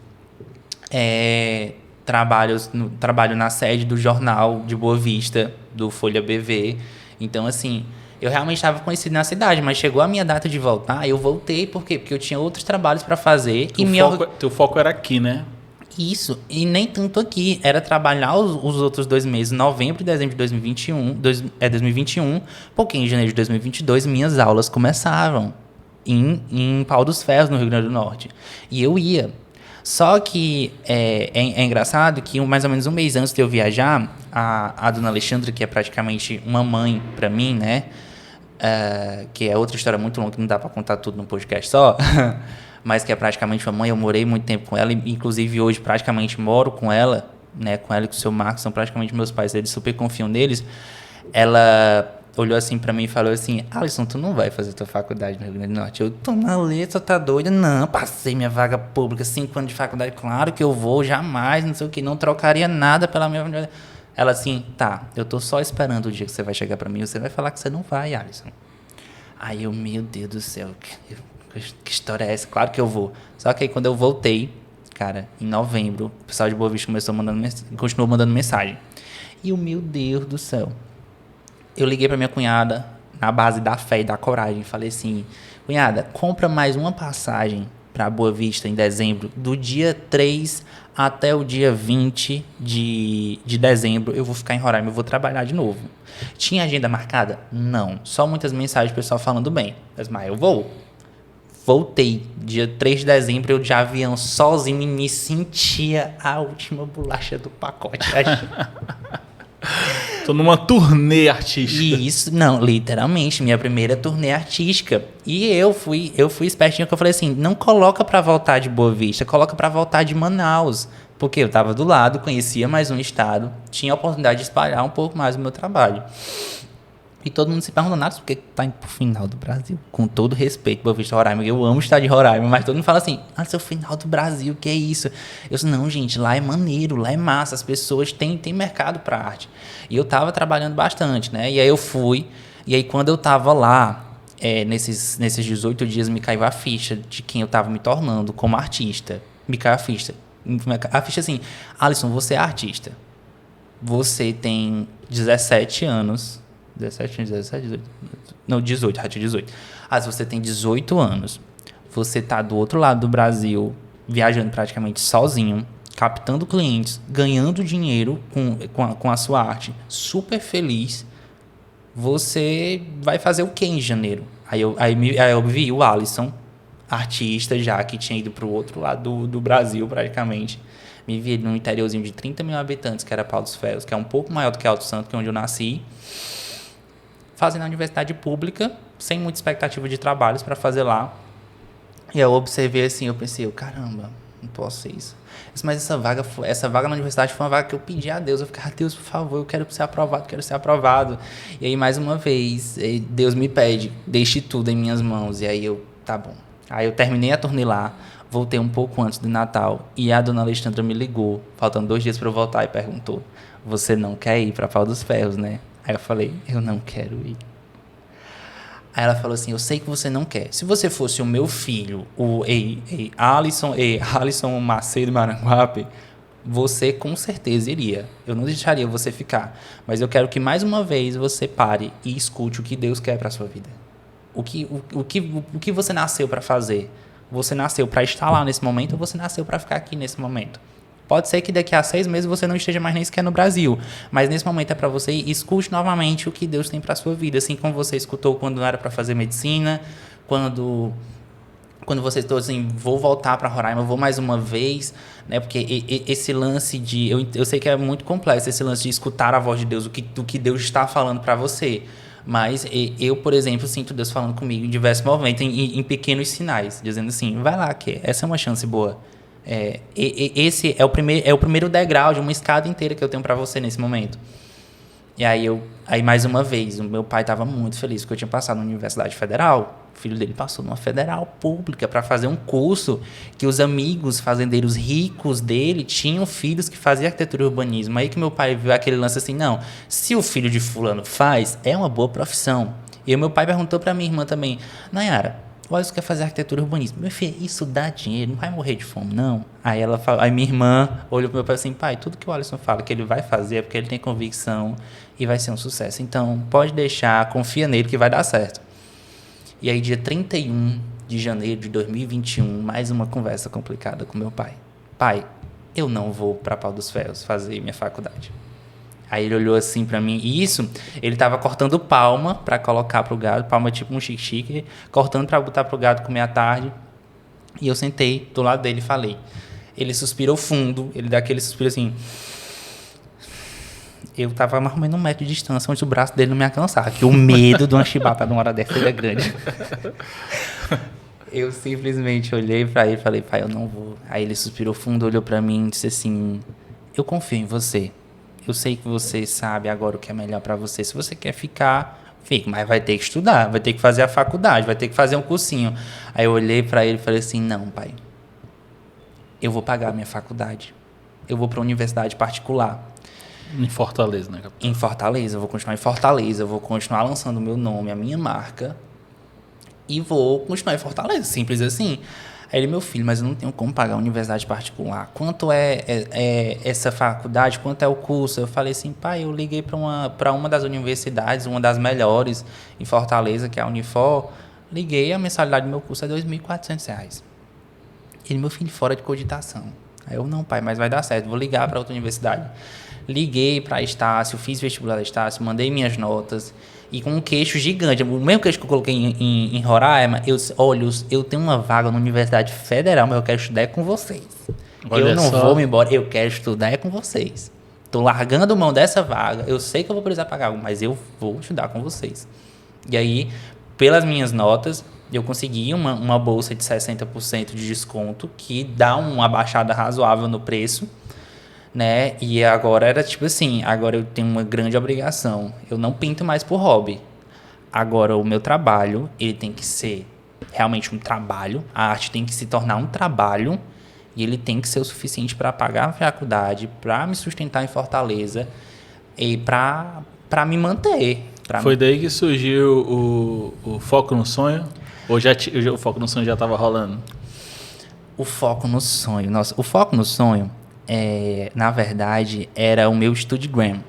trabalho na sede do jornal de Boa Vista, do Folha BV. Então, assim, eu realmente estava conhecido na cidade, mas chegou a minha data de voltar, eu voltei. Por quê? Porque eu tinha outros trabalhos para fazer. Teu foco era aqui, né? Isso, e nem tanto aqui. Era trabalhar os outros 2 meses, novembro e dezembro de 2021, porque em janeiro de 2022 minhas aulas começavam em Pau dos Ferros, no Rio Grande do Norte. E eu ia. Só que é engraçado que mais ou menos um mês antes de eu viajar, a dona Alexandra, que é praticamente uma mãe para mim, né? Que é outra história muito longa, que não dá para contar tudo no podcast só, mas que é praticamente uma mãe. Eu morei muito tempo com ela, inclusive hoje praticamente moro com ela, né? Com ela e com o seu Marcos, são praticamente meus pais, eles super confiam neles. Ela olhou assim pra mim e falou assim, Alisson, tu não vai fazer tua faculdade no Rio Grande do Norte? Eu tô na letra, tá doida? Não, passei minha vaga pública, 5 anos de faculdade, claro que eu vou, jamais, não sei o que, não trocaria nada pela minha... Ela assim, tá, eu tô só esperando o dia que você vai chegar pra mim e você vai falar que você não vai, Alisson. Aí eu, meu Deus do céu, que história é essa? Claro que eu vou. Só que aí quando eu voltei, cara, em novembro, o pessoal de Boa Vista continuou mandando mensagem. E o meu Deus do céu. Eu liguei pra minha cunhada, na base da fé e da coragem, falei assim, cunhada, compra mais uma passagem pra Boa Vista em dezembro, do dia 3 até o dia 20 de dezembro, eu vou ficar em Roraima, eu vou trabalhar de novo. Tinha agenda marcada? Não. Só muitas mensagens do pessoal falando bem. Mas eu vou. Voltei. Dia 3 de dezembro, eu de avião sozinho e me sentia a última bolacha do pacote. Tô numa turnê artística. Isso, não, literalmente, minha primeira turnê artística. E eu fui espertinho, que eu falei assim, não coloca pra voltar de Boa Vista, coloca pra voltar de Manaus. Porque eu tava do lado, conhecia mais um estado, tinha a oportunidade de espalhar um pouco mais o meu trabalho. E todo mundo se pergunta, Nath, por que tá indo pro final do Brasil? Com todo respeito, Boa Vista, Roraima, eu amo estar de Roraima, mas todo mundo fala assim, seu final do Brasil, que é isso? Eu disse, não, gente, lá é maneiro, lá é massa, as pessoas têm mercado pra arte. E eu tava trabalhando bastante, né? E aí eu fui, e aí quando eu tava lá, nesses 18 dias, me caiu a ficha de quem eu tava me tornando como artista. Me caiu a ficha assim, Alisson, você é artista. Você tem 17 anos... 18. Não, 18, já tinha 18. Se você tem 18 anos, você tá do outro lado do Brasil, viajando praticamente sozinho, captando clientes, ganhando dinheiro com a sua arte, super feliz, você vai fazer o quê em janeiro? Aí eu vi o Alisson, artista já, que tinha ido pro outro lado do Brasil praticamente. Me vi num interiorzinho de 30 mil habitantes, que era Pau dos Ferros, que é um pouco maior do que Alto Santo, que é onde eu nasci. Fazendo a universidade pública, sem muita expectativa de trabalhos para fazer lá. E eu observei assim, eu pensei, caramba, não posso ser isso. Eu disse, mas essa vaga na universidade foi uma vaga que eu pedi a Deus. Eu ficava, Deus, por favor, eu quero ser aprovado, quero ser aprovado. E aí, mais uma vez, Deus me pede, deixe tudo em minhas mãos. E aí eu, tá bom. Aí eu terminei a turnê lá, voltei um pouco antes do Natal e a dona Alexandra me ligou, faltando 2 dias para eu voltar, e perguntou, você não quer ir para Pau dos Ferros, né? Aí eu falei, eu não quero ir. Aí ela falou assim, eu sei que você não quer. Se você fosse o meu filho, o Alisson Macedo Maranguape, você com certeza iria. Eu não deixaria você ficar. Mas eu quero que mais uma vez você pare e escute o que Deus quer para sua vida. O que você nasceu para fazer? Você nasceu para estar lá nesse momento ou você nasceu para ficar aqui nesse momento? Pode ser que daqui a 6 meses você não esteja mais nem sequer no Brasil, mas nesse momento é para você escute novamente o que Deus tem para sua vida, assim como você escutou quando não era para fazer medicina, quando você estou assim, vou voltar para Roraima, vou mais uma vez, né? Porque esse lance de eu sei que é muito complexo esse lance de escutar a voz de Deus, do que Deus está falando para você. Mas eu, por exemplo, sinto Deus falando comigo em diversos momentos, em pequenos sinais, dizendo assim, vai lá, que essa é uma chance boa. Esse é o primeiro degrau de uma escada inteira que eu tenho para você nesse momento. E aí mais uma vez, o meu pai estava muito feliz porque eu tinha passado na Universidade Federal. O filho dele passou numa federal pública para fazer um curso que os amigos fazendeiros ricos dele tinham filhos que faziam arquitetura e urbanismo. Aí que meu pai viu aquele lance assim, não, se o filho de fulano faz, é uma boa profissão. E o meu pai perguntou para minha irmã também, Nayara, o Alisson quer fazer arquitetura e urbanismo. Meu filho, isso dá dinheiro, não vai morrer de fome, não. Aí minha irmã olhou pro meu pai assim, pai, tudo que o Alisson fala que ele vai fazer é porque ele tem convicção e vai ser um sucesso. Então, pode deixar, confia nele que vai dar certo. E aí, dia 31 de janeiro de 2021, mais uma conversa complicada com meu pai. Pai, eu não vou para Pau dos Ferros fazer minha faculdade. Aí ele olhou assim pra mim, e isso, ele tava cortando palma pra colocar pro gado, palma tipo um chique-chique, cortando pra botar pro gado comer à tarde. E eu sentei do lado dele e falei. Ele suspirou fundo, ele dá aquele suspiro assim. Eu tava mais ou menos 1 metro de distância, onde o braço dele não me alcançava, que o medo de uma chibata numa hora dessa é grande. Eu simplesmente olhei pra ele e falei, pai, eu não vou. Aí ele suspirou fundo, olhou pra mim e disse assim, eu confio em você. Eu sei que você sabe agora o que é melhor para você. Se você quer ficar, fique. Mas vai ter que estudar, vai ter que fazer a faculdade, vai ter que fazer um cursinho. Aí eu olhei para ele e falei assim, não, pai. Eu vou pagar a minha faculdade. Eu vou para uma universidade particular. Em Fortaleza, né, capitão? Em Fortaleza. Eu vou continuar em Fortaleza. Eu vou continuar lançando o meu nome, a minha marca. E vou continuar em Fortaleza. Simples assim. Aí ele, meu filho, mas eu não tenho como pagar a universidade particular. Quanto é essa faculdade? Quanto é o curso? Eu falei assim, pai, eu liguei para uma das universidades, uma das melhores em Fortaleza, que é a Unifor. Liguei, a mensalidade do meu curso é R$ 2.400. Ele, meu filho, fora de cogitação. Aí eu, não, pai, mas vai dar certo, vou ligar para outra universidade. Liguei para a Estácio, fiz vestibular da Estácio, mandei minhas notas. E com um queixo gigante, o mesmo queixo que eu coloquei em Roraima, eu disse, olha, eu tenho uma vaga na Universidade Federal, mas eu quero estudar com vocês. Olha, eu não vou me embora, eu quero estudar com vocês. Estou largando mão dessa vaga, eu sei que eu vou precisar pagar algo, mas eu vou estudar com vocês. E aí, pelas minhas notas, eu consegui uma bolsa de 60% de desconto, que dá uma baixada razoável no preço. Né? E agora era tipo assim, agora eu tenho uma grande obrigação. Eu não pinto mais por hobby. Agora o meu trabalho, ele tem que ser realmente um trabalho. A arte tem que se tornar um trabalho e ele tem que ser o suficiente para pagar a faculdade, para me sustentar em Fortaleza e para me manter. Foi daí que surgiu o Foco no Sonho? Ou o Foco no Sonho já estava rolando? O Foco no Sonho. Nossa, o Foco no Sonho na verdade, era o meu Studgram.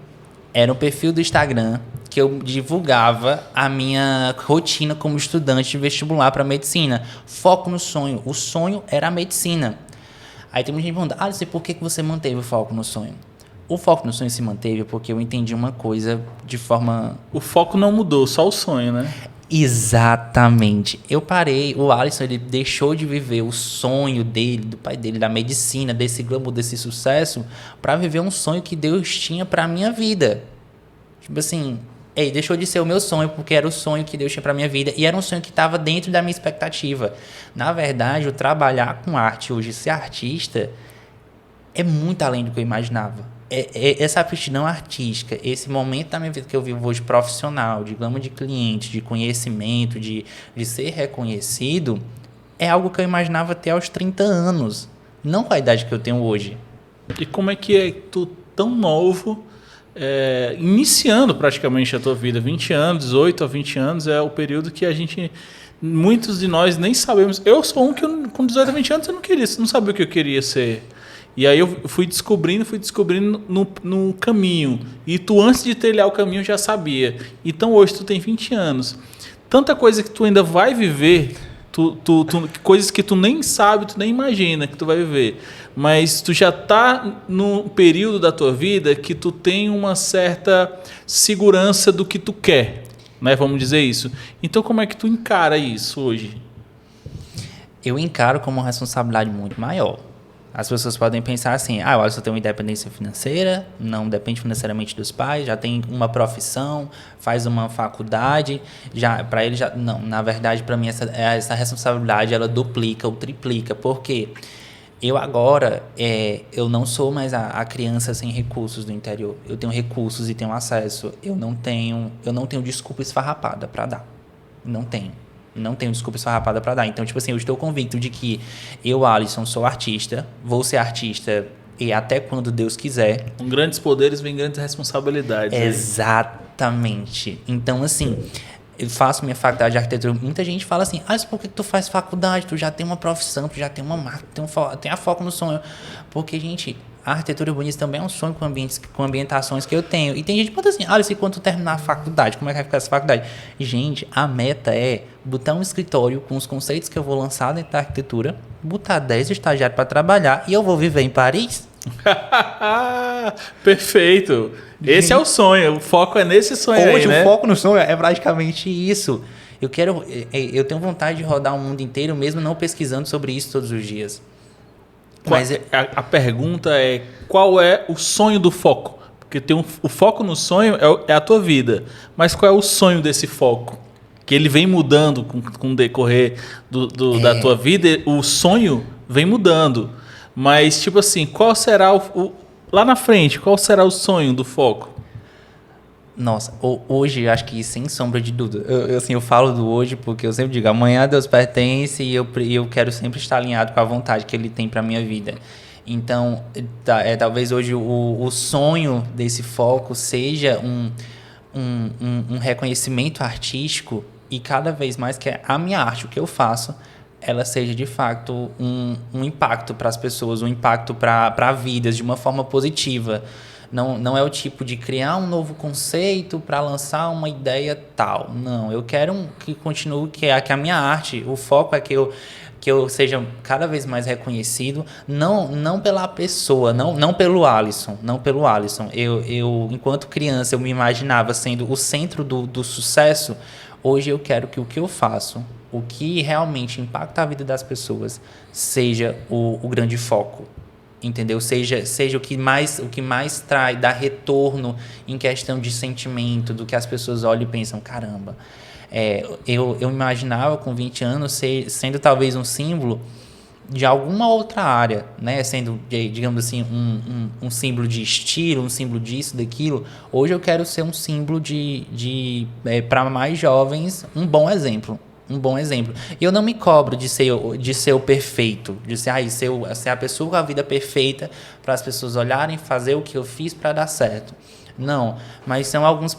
Era um perfil do Instagram que eu divulgava a minha rotina como estudante de vestibular para medicina. Foco no sonho. O sonho era a medicina. Aí tem muita gente perguntando, Alisson, por que você manteve o foco no sonho? O foco no sonho se manteve porque eu entendi uma coisa de forma... O foco não mudou, só o sonho, né? Exatamente. Eu parei, o Alisson, ele deixou de viver o sonho dele, do pai dele, da medicina, desse glamour, desse sucesso, para viver um sonho que Deus tinha para minha vida. Tipo assim, deixou de ser o meu sonho, porque era o sonho que Deus tinha para minha vida e era um sonho que estava dentro da minha expectativa. Na verdade, o trabalhar com arte hoje, ser artista, é muito além do que eu imaginava. Essa aptidão artística, esse momento da minha vida que eu vivo hoje profissional, de gama de clientes, de conhecimento, de ser reconhecido, é algo que eu imaginava até aos 30 anos, não com a idade que eu tenho hoje. E como é que é tu tão novo, iniciando praticamente a tua vida, 20 anos, 18 a 20 anos, é o período que muitos de nós nem sabemos. Eu sou um que com 18 a 20 anos eu não sabia o que eu queria ser. E aí eu fui descobrindo no caminho. E tu, antes de trilhar o caminho, já sabia. Então hoje tu tem 20 anos. Tanta coisa que tu ainda vai viver, coisas que tu nem sabe, tu nem imagina que tu vai viver. Mas tu já tá num período da tua vida que tu tem uma certa segurança do que tu quer, né? Vamos dizer isso. Então como é que tu encara isso hoje? Eu encaro como uma responsabilidade muito maior. As pessoas podem pensar assim, o Alisson tem uma independência financeira, não depende financeiramente dos pais, já tem uma profissão, faz uma faculdade, para ele já não. Na verdade, para mim essa responsabilidade ela duplica ou triplica, porque eu agora eu não sou mais a criança sem recursos do interior. Eu tenho recursos e tenho acesso. Eu não tenho desculpa esfarrapada para dar. Não tenho desculpa esfarrapada para dar. Então, tipo assim, eu estou convicto de que eu, Alisson, sou artista, vou ser artista e até quando Deus quiser. Com grandes poderes vem grandes responsabilidades. Exatamente. Então, assim, eu faço minha faculdade de arquitetura. Muita gente fala assim, por que tu faz faculdade? Tu já tem uma profissão, tu já tem uma marca, tem a foco no sonho. Porque, gente, a arquitetura urbanística também é um sonho com ambientações que eu tenho. E tem gente que pergunta assim, Alisson, quando tu terminar a faculdade, como é que vai ficar essa faculdade? Gente, a meta é botar um escritório com os conceitos que eu vou lançar dentro da arquitetura, botar 10 estagiários para trabalhar e eu vou viver em Paris. Perfeito. Esse é o sonho. O foco é nesse sonho hoje, aí, né? O foco no sonho é praticamente isso. Eu tenho vontade de rodar o mundo inteiro, mesmo não pesquisando sobre isso todos os dias. Mas a pergunta é, qual é o sonho do foco? Porque o foco no sonho é a tua vida. Mas qual é o sonho desse foco? Que ele vem mudando com o decorrer da tua vida. O sonho vem mudando. Mas, tipo assim, qual será lá na frente, qual será o sonho do foco? Nossa, hoje acho que sem sombra de dúvida. Eu falo do hoje porque eu sempre digo, amanhã a Deus pertence e eu quero sempre estar alinhado com a vontade que Ele tem para minha vida. Então, talvez hoje o sonho desse foco seja um reconhecimento artístico e cada vez mais que a minha arte, o que eu faço, ela seja de fato um impacto para as pessoas, um impacto para vidas de uma forma positiva. Não é o tipo de criar um novo conceito para lançar uma ideia tal. Não, eu quero que continue, que a minha arte, o foco é que eu seja cada vez mais reconhecido, não pela pessoa, não pelo Alisson. Eu, enquanto criança, eu me imaginava sendo o centro do sucesso. Hoje eu quero que o que eu faço, o que realmente impacta a vida das pessoas, seja o grande foco. Entendeu? Seja o que mais dá retorno em questão de sentimento, do que as pessoas olham e pensam, caramba, eu imaginava com 20 anos sendo talvez um símbolo de alguma outra área, né? Sendo, digamos assim, um símbolo de estilo, um símbolo disso, daquilo. Hoje eu quero ser um símbolo para mais jovens, um bom exemplo. E eu não me cobro de ser o perfeito, de ser a pessoa com a vida perfeita para as pessoas olharem, fazer o que eu fiz para dar certo. Não, mas são algumas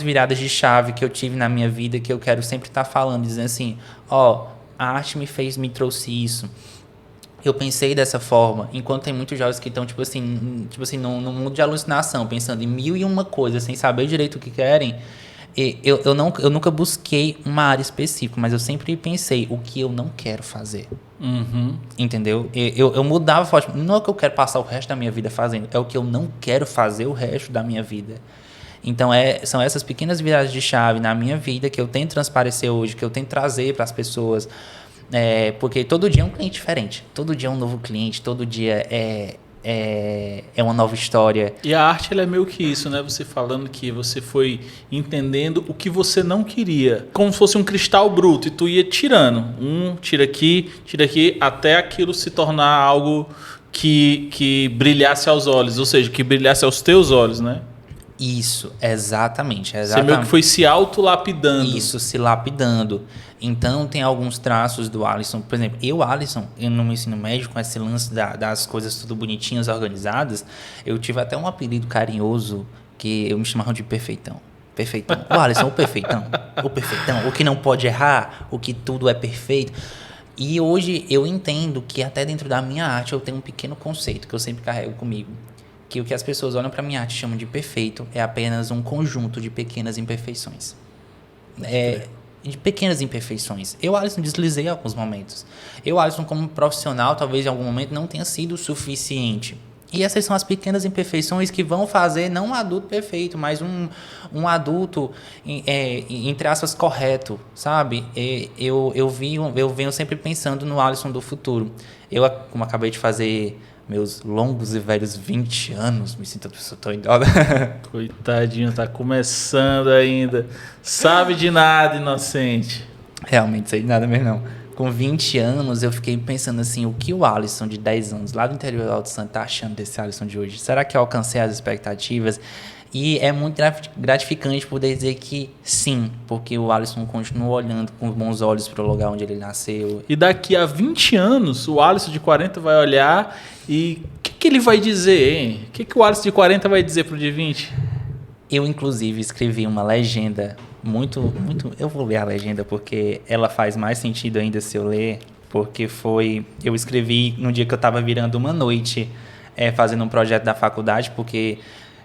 viradas de chave que eu tive na minha vida que eu quero sempre estar falando, dizendo assim, a arte me trouxe isso. Eu pensei dessa forma, enquanto tem muitos jovens que estão, tipo assim, num mundo de alucinação, pensando em 1001 coisas, sem saber direito o que querem. Eu nunca busquei uma área específica, mas eu sempre pensei o que eu não quero fazer. Uhum. Entendeu? Eu mudava forte. Não é o que eu quero passar o resto da minha vida fazendo, é o que eu não quero fazer o resto da minha vida. Então, são essas pequenas viradas de chave na minha vida que eu tento transparecer hoje, que eu tento trazer para as pessoas. Porque todo dia é um cliente diferente, todo dia é um novo cliente, todo dia é uma nova história. E a arte, ela é meio que isso, né? Você falando que você foi entendendo o que você não queria. Como se fosse um cristal bruto. E tu ia tirando. Tira aqui, até aquilo se tornar algo que brilhasse aos olhos. Ou seja, que brilhasse aos teus olhos, né? Isso, exatamente. Você meio que foi se autolapidando. Isso, se lapidando. Então, tem alguns traços do Alisson. Por exemplo, Alisson, no meu ensino médio, com esse lance das coisas tudo bonitinhas, organizadas, eu tive até um apelido carinhoso que eu me chamava de Perfeitão. Perfeitão. O Alisson, o Perfeitão. O Perfeitão. O que não pode errar, o que tudo é perfeito. E hoje eu entendo que até dentro da minha arte eu tenho um pequeno conceito que eu sempre carrego comigo. Que o que as pessoas olham para minha arte e chamam de perfeito é apenas um conjunto de pequenas imperfeições. De pequenas imperfeições. Eu, Alisson, deslizei em alguns momentos. Eu, Alisson, como profissional, talvez em algum momento não tenha sido o suficiente. E essas são as pequenas imperfeições que vão fazer não um adulto perfeito, mas um adulto, entre aspas, correto, sabe? Eu venho sempre pensando no Alisson do futuro. Eu, como acabei de fazer meus longos e velhos 20 anos, me sinto uma pessoa tão idosa. Coitadinho, tá começando ainda. Sabe de nada, inocente. Realmente, sei de nada mesmo não. Com 20 anos, eu fiquei pensando assim, o que o Alisson de 10 anos, lá do interior do Alto Santo, tá achando desse Alisson de hoje? Será que eu alcancei as expectativas? E é muito gratificante poder dizer que sim, porque o Alisson continua olhando com bons olhos para o lugar onde ele nasceu. E daqui a 20 anos, o Alisson de 40 vai olhar e o que ele vai dizer, hein? O que o Alisson de 40 vai dizer pro de 20? Eu, inclusive, escrevi uma legenda muito... Eu vou ler a legenda porque ela faz mais sentido ainda se eu ler, porque eu escrevi no dia que eu estava virando uma noite fazendo um projeto da faculdade, porque...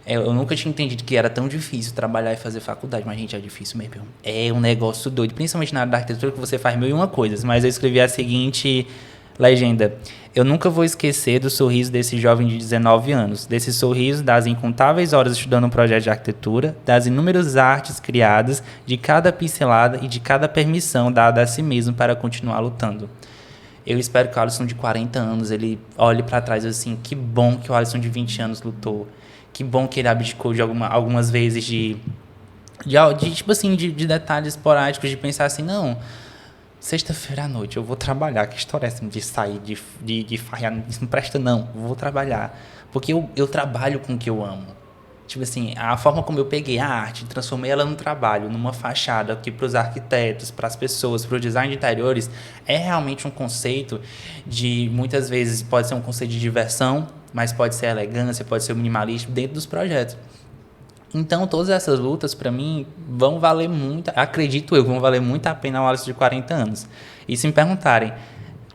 Eu nunca tinha entendido que era tão difícil trabalhar e fazer faculdade, mas, gente, é difícil mesmo. É um negócio doido, principalmente na área da arquitetura, que você faz 1001 coisas. Mas eu escrevi a seguinte legenda: eu nunca vou esquecer do sorriso desse jovem de 19 anos, desse sorriso das incontáveis horas estudando um projeto de arquitetura, das inúmeras artes criadas, de cada pincelada e de cada permissão dada a si mesmo para continuar lutando. Eu espero que o Alisson de 40 anos ele olhe para trás assim, que bom que o Alisson de 20 anos lutou. Que bom que ele abdicou de algumas vezes de tipo assim, de detalhes esporádicos, de pensar assim, não, sexta-feira à noite eu vou trabalhar. Que história é essa de sair, de farrear? Isso não presta, não. Eu vou trabalhar. Porque eu trabalho com o que eu amo. Tipo assim, a forma como eu peguei a arte, transformei ela num trabalho, numa fachada, que para os arquitetos, para as pessoas, para o design de interiores, é realmente um conceito de, muitas vezes, pode ser um conceito de diversão, mas pode ser elegância, pode ser o minimalismo dentro dos projetos. Então, todas essas lutas, para mim, vão valer muito, acredito eu, vão valer muito a pena ao Alisson de 40 anos. E se me perguntarem,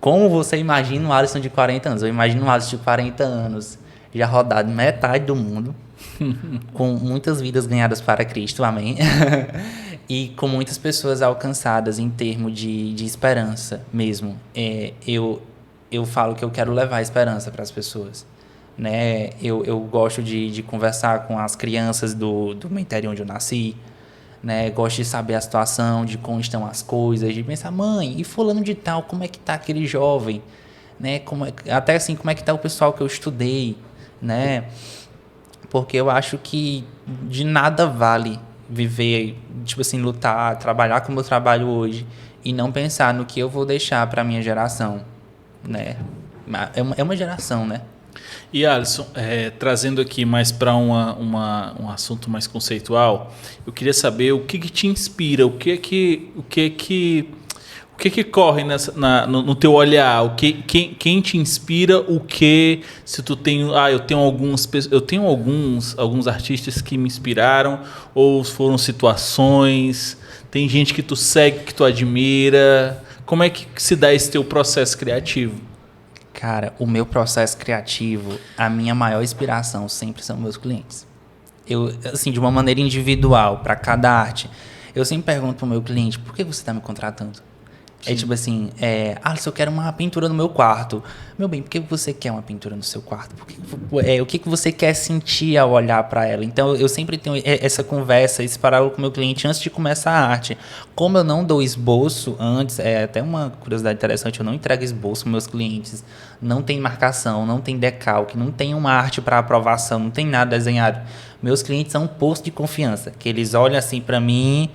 como você imagina um Alisson de 40 anos? Eu imagino um Alisson de 40 anos, já rodado metade do mundo, com muitas vidas ganhadas para Cristo, amém? E com muitas pessoas alcançadas em termos de esperança mesmo. Eu falo que eu quero levar esperança para as pessoas. Né? Eu gosto de conversar com as crianças do interior onde eu nasci, né? Gosto de saber a situação, de como estão as coisas, de pensar, mãe, e fulano de tal, como é que tá aquele jovem, né? Até assim, como é que tá o pessoal que eu estudei, né? Porque eu acho que de nada vale viver, tipo assim, lutar, trabalhar como eu trabalho hoje e não pensar no que eu vou deixar para minha geração, né? É uma geração, né? E Alisson, trazendo aqui mais para um assunto mais conceitual, eu queria saber o que te inspira, o que corre no teu olhar, quem te inspira, se tu tem, eu tenho alguns artistas que me inspiraram, ou foram situações, tem gente que tu segue, que tu admira, como é que se dá esse teu processo criativo? Cara, o meu processo criativo, a minha maior inspiração sempre são meus clientes. Eu, assim, de uma maneira individual, para cada arte, eu sempre pergunto pro meu cliente, por que você está me contratando? É tipo assim, se eu quero uma pintura no meu quarto. Meu bem, por que você quer uma pintura no seu quarto? O que você quer sentir ao olhar para ela? Então, eu sempre tenho essa conversa, esse paralelo com o meu cliente antes de começar a arte. Como eu não dou esboço antes, é até uma curiosidade interessante, eu não entrego esboço para meus clientes. Não tem marcação, não tem decalque, não tem uma arte para aprovação, não tem nada desenhado. Meus clientes são um posto de confiança, que eles olham assim para mim...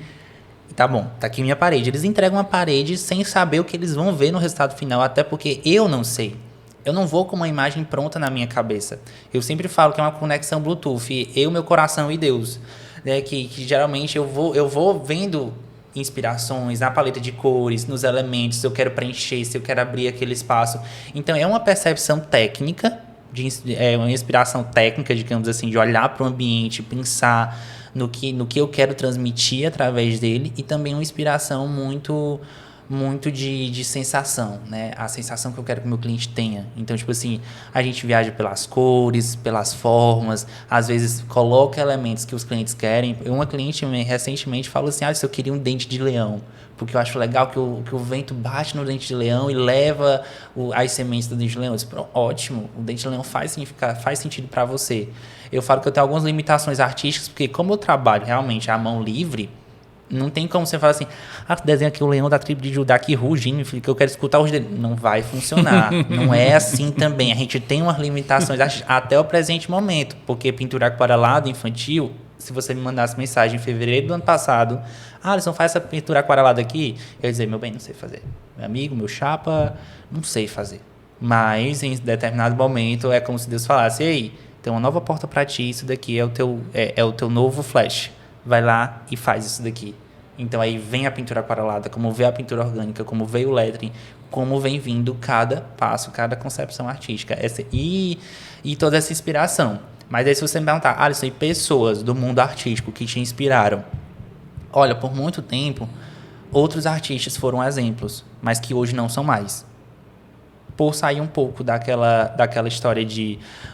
Tá bom, tá aqui minha parede. Eles entregam uma parede sem saber o que eles vão ver no resultado final, até porque eu não sei. Eu não vou com uma imagem pronta na minha cabeça. Eu sempre falo que é uma conexão Bluetooth, eu, meu coração e Deus. Né? Que geralmente eu vou vendo inspirações na paleta de cores, nos elementos, se eu quero preencher, se eu quero abrir aquele espaço. Então é uma percepção técnica, uma inspiração técnica, digamos assim, de olhar para o ambiente, pensar no que eu quero transmitir através dele, e também uma inspiração muito de sensação, né? A sensação que eu quero que o meu cliente tenha. Então, tipo assim, a gente viaja pelas cores, pelas formas, às vezes coloca elementos que os clientes querem. Uma cliente recentemente falou assim, se eu queria um dente de leão, porque eu acho legal que o vento bate no dente de leão e leva as sementes do dente de leão. Eu disse, ótimo, o dente de leão faz sentido para você. Eu falo que eu tenho algumas limitações artísticas, porque como eu trabalho realmente à mão livre, não tem como você falar assim, desenha aqui o leão da tribo de Judá aqui rugindo, filho, que eu quero escutar os dele. Não vai funcionar. Não é assim também. A gente tem umas limitações até o presente momento, porque pintura aquarelada infantil, se você me mandasse mensagem em fevereiro do ano passado, Alisson, faz essa pintura aquarelada aqui, eu ia dizer, meu bem, não sei fazer. Meu amigo, meu chapa, não sei fazer. Mas em determinado momento é como se Deus falasse, ei, tem uma nova porta para ti, isso daqui é o teu novo flash. Vai lá e faz isso daqui. Então aí vem a pintura aquarelada, como vem a pintura orgânica, como veio o lettering, como vem vindo cada passo, cada concepção artística. E toda essa inspiração. Mas aí se você me perguntar, Alisson, e pessoas do mundo artístico que te inspiraram? Olha, por muito tempo, outros artistas foram exemplos, mas que hoje não são mais. Por sair um pouco daquela história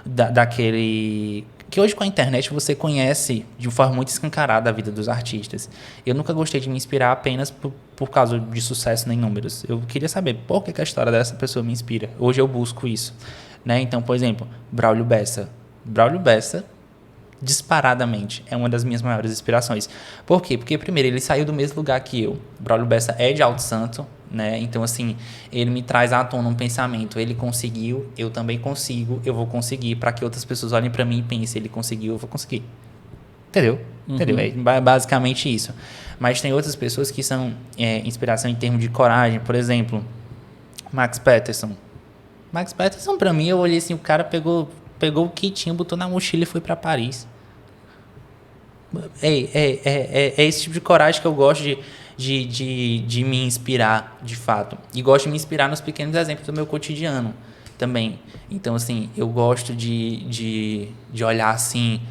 daquele... Que hoje com a internet você conhece de forma muito escancarada a vida dos artistas. Eu nunca gostei de me inspirar apenas por causa de sucesso nem números. Eu queria saber por que a história dessa pessoa me inspira. Hoje eu busco isso. Né? Então, por exemplo, Braulio Bessa. Braulio Bessa, disparadamente, é uma das minhas maiores inspirações. Por quê? Porque, primeiro, ele saiu do mesmo lugar que eu. Braulio Bessa é de Alto Santo, né? Então, assim, ele me traz à tona um pensamento. Ele conseguiu, eu também consigo, eu vou conseguir, para que outras pessoas olhem para mim e pensem, ele conseguiu, eu vou conseguir. Entendeu? Uhum. Entendeu? É basicamente isso. Mas tem outras pessoas que são inspiração em termos de coragem. Por exemplo, Max Peterson. Max Peterson, para mim, eu olhei assim, o cara pegou o kitinho, botou na mochila e foi para Paris. É esse tipo de coragem que eu gosto de me inspirar, de fato. E gosto de me inspirar nos pequenos exemplos do meu cotidiano também. Então, assim, eu gosto de olhar, assim,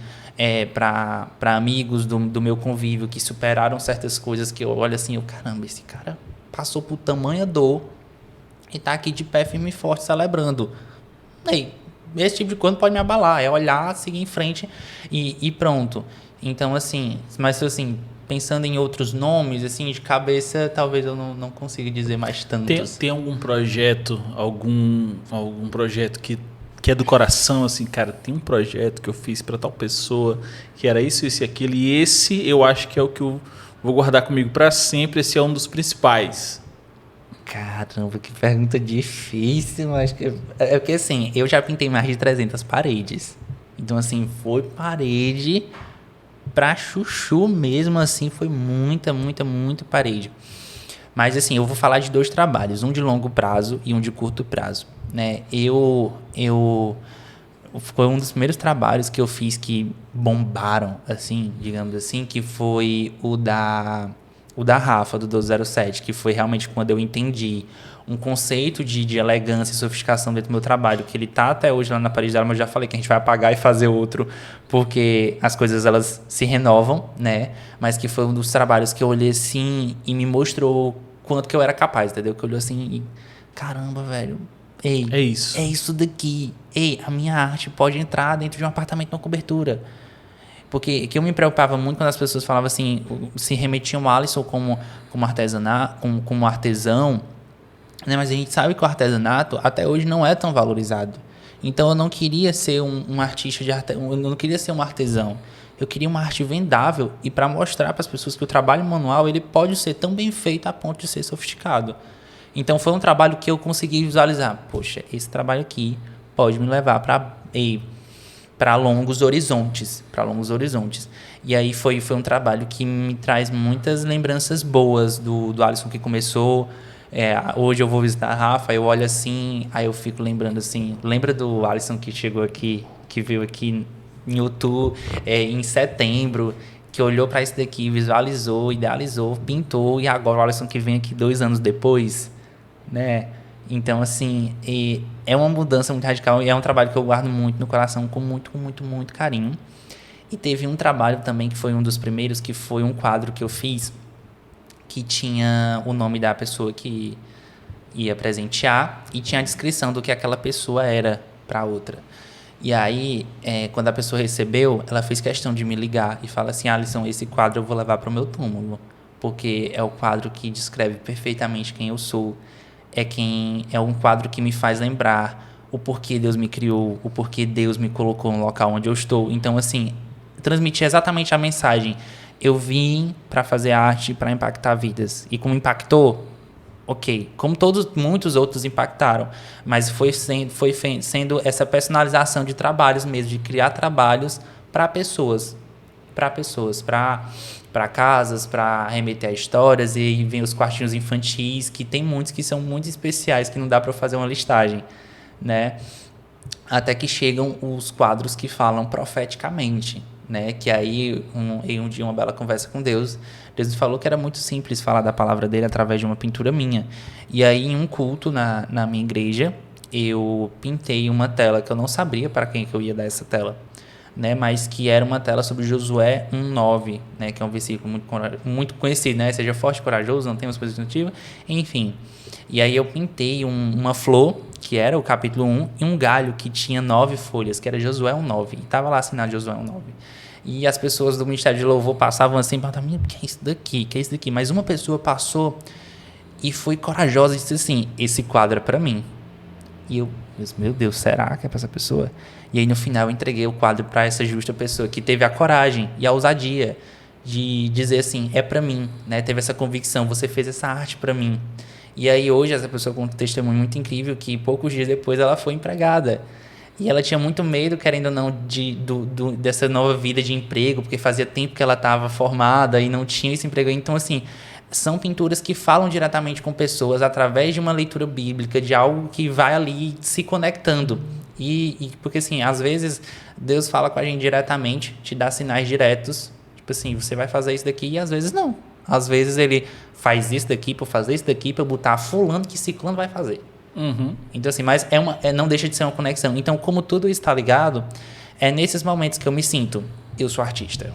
para amigos do meu convívio que superaram certas coisas que eu olho assim, caramba, esse cara passou por tamanha dor e tá aqui de pé firme e forte celebrando. Esse tipo de coisa não pode me abalar. É olhar, seguir em frente e pronto. Então, assim, mas assim, pensando em outros nomes, assim, de cabeça, talvez eu não consiga dizer mais tantos. Tem algum projeto, algum projeto que é do coração, assim, cara, tem um projeto que eu fiz para tal pessoa, que era isso e aquilo, e esse eu acho que é o que eu vou guardar comigo para sempre, esse é um dos principais. Caramba, que pergunta difícil, acho que é porque assim, eu já pintei mais de 300 paredes. Então assim, foi parede pra chuchu mesmo, assim, foi muita parede. Mas assim, eu vou falar de 2 trabalhos, um de longo prazo e um de curto prazo, né? Foi um dos primeiros trabalhos que eu fiz que bombaram, assim, digamos assim, que foi o da Rafa, do 1207, que foi realmente quando eu entendi um conceito de elegância e sofisticação dentro do meu trabalho, que ele tá até hoje lá na parede dela, mas eu já falei que a gente vai apagar e fazer outro, porque as coisas elas se renovam, né? Mas que foi um dos trabalhos que eu olhei assim e me mostrou quanto que eu era capaz, entendeu? Que eu olhei assim e, caramba, velho, é isso daqui. A minha arte pode entrar dentro de um apartamento com cobertura. Porque que eu me preocupava muito quando as pessoas falavam assim, se remetiam ao Alisson como artesão, né? Mas a gente sabe que o artesanato até hoje não é tão valorizado. Então eu não queria ser um artista eu não queria ser um artesão. Eu queria uma arte vendável e para mostrar para as pessoas que o trabalho manual ele pode ser tão bem feito a ponto de ser sofisticado. Então foi um trabalho que eu consegui visualizar. Poxa, esse trabalho aqui pode me levar para longos horizontes, E aí foi um trabalho que me traz muitas lembranças boas do Alisson que começou. Hoje eu vou visitar a Rafa, eu olho assim, aí eu fico lembrando assim, lembra do Alisson que chegou aqui, que veio aqui em outubro, em setembro, que olhou para isso daqui, visualizou, idealizou, pintou, e agora o Alisson que vem aqui 2 anos depois, né? Então, assim, é uma mudança muito radical e é um trabalho que eu guardo muito no coração, com muito, muito, muito carinho. E teve um trabalho também que foi um dos primeiros, que foi um quadro que eu fiz, que tinha o nome da pessoa que ia presentear e tinha a descrição do que aquela pessoa era para outra. E aí, quando a pessoa recebeu, ela fez questão de me ligar e fala assim, Alisson, esse quadro eu vou levar para o meu túmulo, porque é o quadro que descreve perfeitamente quem eu sou. É um quadro que me faz lembrar o porquê Deus me criou, o porquê Deus me colocou no local onde eu estou. Então, assim, transmitir exatamente a mensagem. Eu vim para fazer arte, para impactar vidas. E como impactou, ok. Como muitos outros impactaram. Mas foi sendo essa personalização de trabalhos mesmo, de criar trabalhos para pessoas. Para casas, para remeter a histórias. E aí vem os quartinhos infantis, que tem muitos que são muito especiais, que não dá para fazer uma listagem, né? Até que chegam os quadros que falam profeticamente, né? Que aí, um dia, uma bela conversa com Deus, Deus me falou que era muito simples falar da palavra dele através de uma pintura minha. E aí, em um culto na minha igreja, eu pintei uma tela que eu não sabia para quem que eu ia dar essa tela, né? Mas que era uma tela sobre Josué 1:9, né? Que é um versículo muito conhecido, né? Seja forte e corajoso, não tenhas coisas positivas, enfim. E aí eu pintei uma flor, que era o capítulo 1, e um galho que tinha 9 folhas, que era Josué 1:9. E estava lá assinado Josué 1:9. E as pessoas do Ministério de Louvor passavam assim, perguntavam, o que é isso daqui? Que é isso daqui? Mas uma pessoa passou e foi corajosa e disse assim, esse quadro é para mim. E eu disse, meu Deus, será que é para essa pessoa? E aí no final eu entreguei o quadro para essa justa pessoa que teve a coragem e a ousadia de dizer assim, é para mim, né? Teve essa convicção, você fez essa arte para mim. E aí hoje essa pessoa conta um testemunho muito incrível que poucos dias depois ela foi empregada. E ela tinha muito medo, querendo ou não, dessa nova vida de emprego, porque fazia tempo que ela estava formada e não tinha esse emprego. Então, assim, são pinturas que falam diretamente com pessoas através de uma leitura bíblica, de algo que vai ali se conectando. Porque, assim, às vezes Deus fala com a gente diretamente, te dá sinais diretos, tipo assim, você vai fazer isso daqui, e às vezes não. Às vezes ele faz isso daqui para fazer isso daqui, para botar fulano que ciclano vai fazer. Uhum. Então, assim, mas não deixa de ser uma conexão. Então, como tudo está ligado, é nesses momentos que eu me sinto, eu sou artista.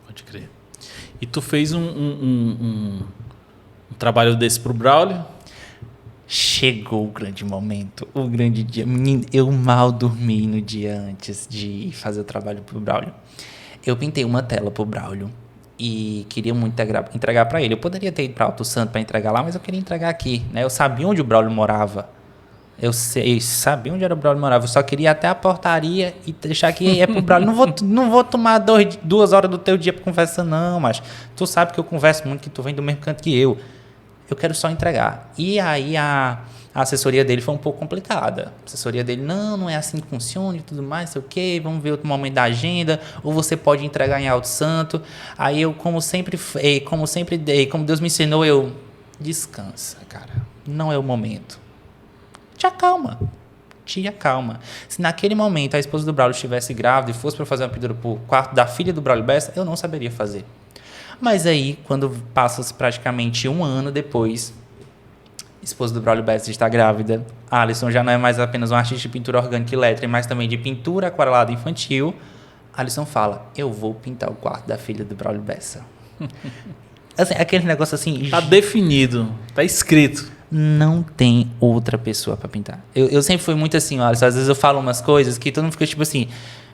Pode crer. E tu fez um trabalho desse pro Braulio? Chegou o grande momento, o grande dia. Menino, eu mal dormi no dia antes de fazer o trabalho pro Braulio. Eu pintei uma tela pro Braulio e queria muito entregar para ele. Eu poderia ter ido para Alto Santo para entregar lá, mas eu queria entregar aqui, né? Eu sabia onde o Braulio morava. Eu sabia onde era o Braulio morava. Eu só queria ir até a portaria e deixar aqui, é pro Braulio. Não vou tomar 2 horas do teu dia para conversar, não, mas tu sabe que eu converso muito, que tu vem do mesmo canto que eu. Eu quero só entregar. E aí a assessoria dele foi um pouco complicada. A assessoria dele, não é assim que funciona e tudo mais, sei o quê, vamos ver outro momento da agenda, ou você pode entregar em Alto Santo. Aí eu, como como Deus me ensinou, eu, descansa, cara, não é o momento. Te acalma. Se naquele momento a esposa do Braulio estivesse grávida e fosse para fazer uma pintura pro quarto da filha do Braulio Bessa, eu não saberia fazer. Mas aí, quando passa praticamente 1 ano depois, a esposa do Braulio Bessa está grávida, a Alisson já não é mais apenas um artista de pintura orgânica e elétrica, mas também de pintura aquarelada infantil. A Alisson fala, eu vou pintar o quarto da filha do Braulio Bessa. Assim, aquele negócio assim... Tá definido, tá escrito. Não tem outra pessoa para pintar. Eu sempre fui muito assim, Alisson, às vezes eu falo umas coisas que todo mundo fica tipo assim...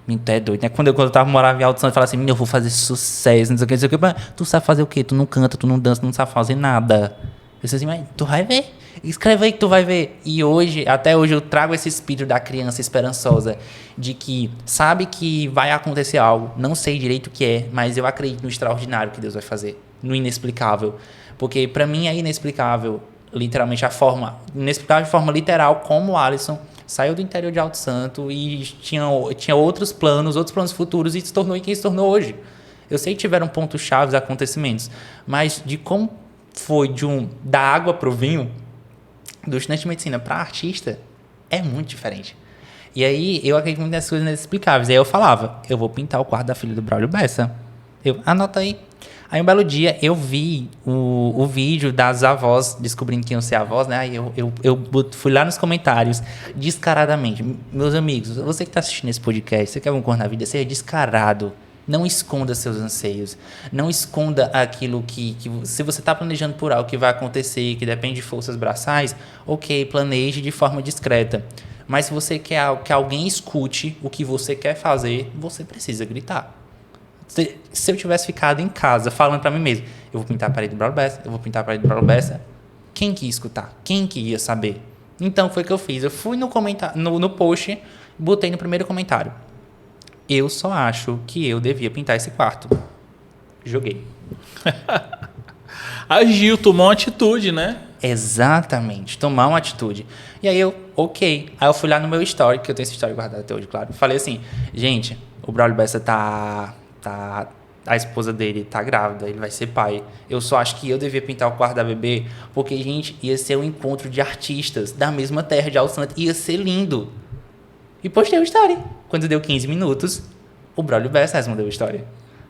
menino, tu é doido, né? Quando eu tava morando em Alto Santo, eu falava assim, menino, eu vou fazer sucesso, não sei o que, não sei o que. Mas tu sabe fazer o quê? Tu não canta, tu não dança, tu não sabe fazer nada. Eu disse assim, mas tu vai ver. Escreve aí que tu vai ver. E hoje, até hoje, eu trago esse espírito da criança esperançosa, de que sabe que vai acontecer algo, não sei direito o que é, mas eu acredito no extraordinário que Deus vai fazer, no inexplicável. Porque pra mim é inexplicável, literalmente, inexplicável de forma literal, como o Alisson saiu do interior de Alto Santo e tinha outros planos futuros e se tornou quem se tornou hoje. Eu sei que tiveram pontos chaves, acontecimentos, mas de como foi da água pro vinho, do estudante de medicina para artista, é muito diferente. E aí, eu acredito muito nessas coisas inexplicáveis. Aí eu falava, eu vou pintar o quarto da filha do Braulio Bessa. Anota aí. Aí um belo dia, eu vi o vídeo das avós, descobrindo que iam ser avós, né? Aí eu fui lá nos comentários, descaradamente. Meus amigos, você que está assistindo esse podcast, você quer alguma coisa na vida, seja descarado. Não esconda seus anseios. Não esconda aquilo que se você está planejando por algo que vai acontecer, que depende de forças braçais, ok, planeje de forma discreta. Mas se você quer que alguém escute o que você quer fazer, você precisa gritar. Se eu tivesse ficado em casa falando para mim mesmo, eu vou pintar a parede do Braulio Bessa, eu vou pintar a parede do Braulio Bessa, quem que ia escutar? Quem que ia saber? Então foi o que eu fiz. Eu fui no post, botei no primeiro comentário. Eu só acho que eu devia pintar esse quarto. Joguei. Agiu, tomou uma atitude, né? Exatamente, tomar uma atitude. E aí ok. Aí eu fui lá no meu story, que eu tenho essa história guardada até hoje, claro. Falei assim, gente, o Braulio Bessa a esposa dele tá grávida, ele vai ser pai. Eu só acho que eu devia pintar o quarto da bebê, porque, gente, ia ser um encontro de artistas da mesma terra de Alto Santo. Ia ser lindo. E postei o story. Quando deu 15 minutos, o Braulio Bessa respondeu a história.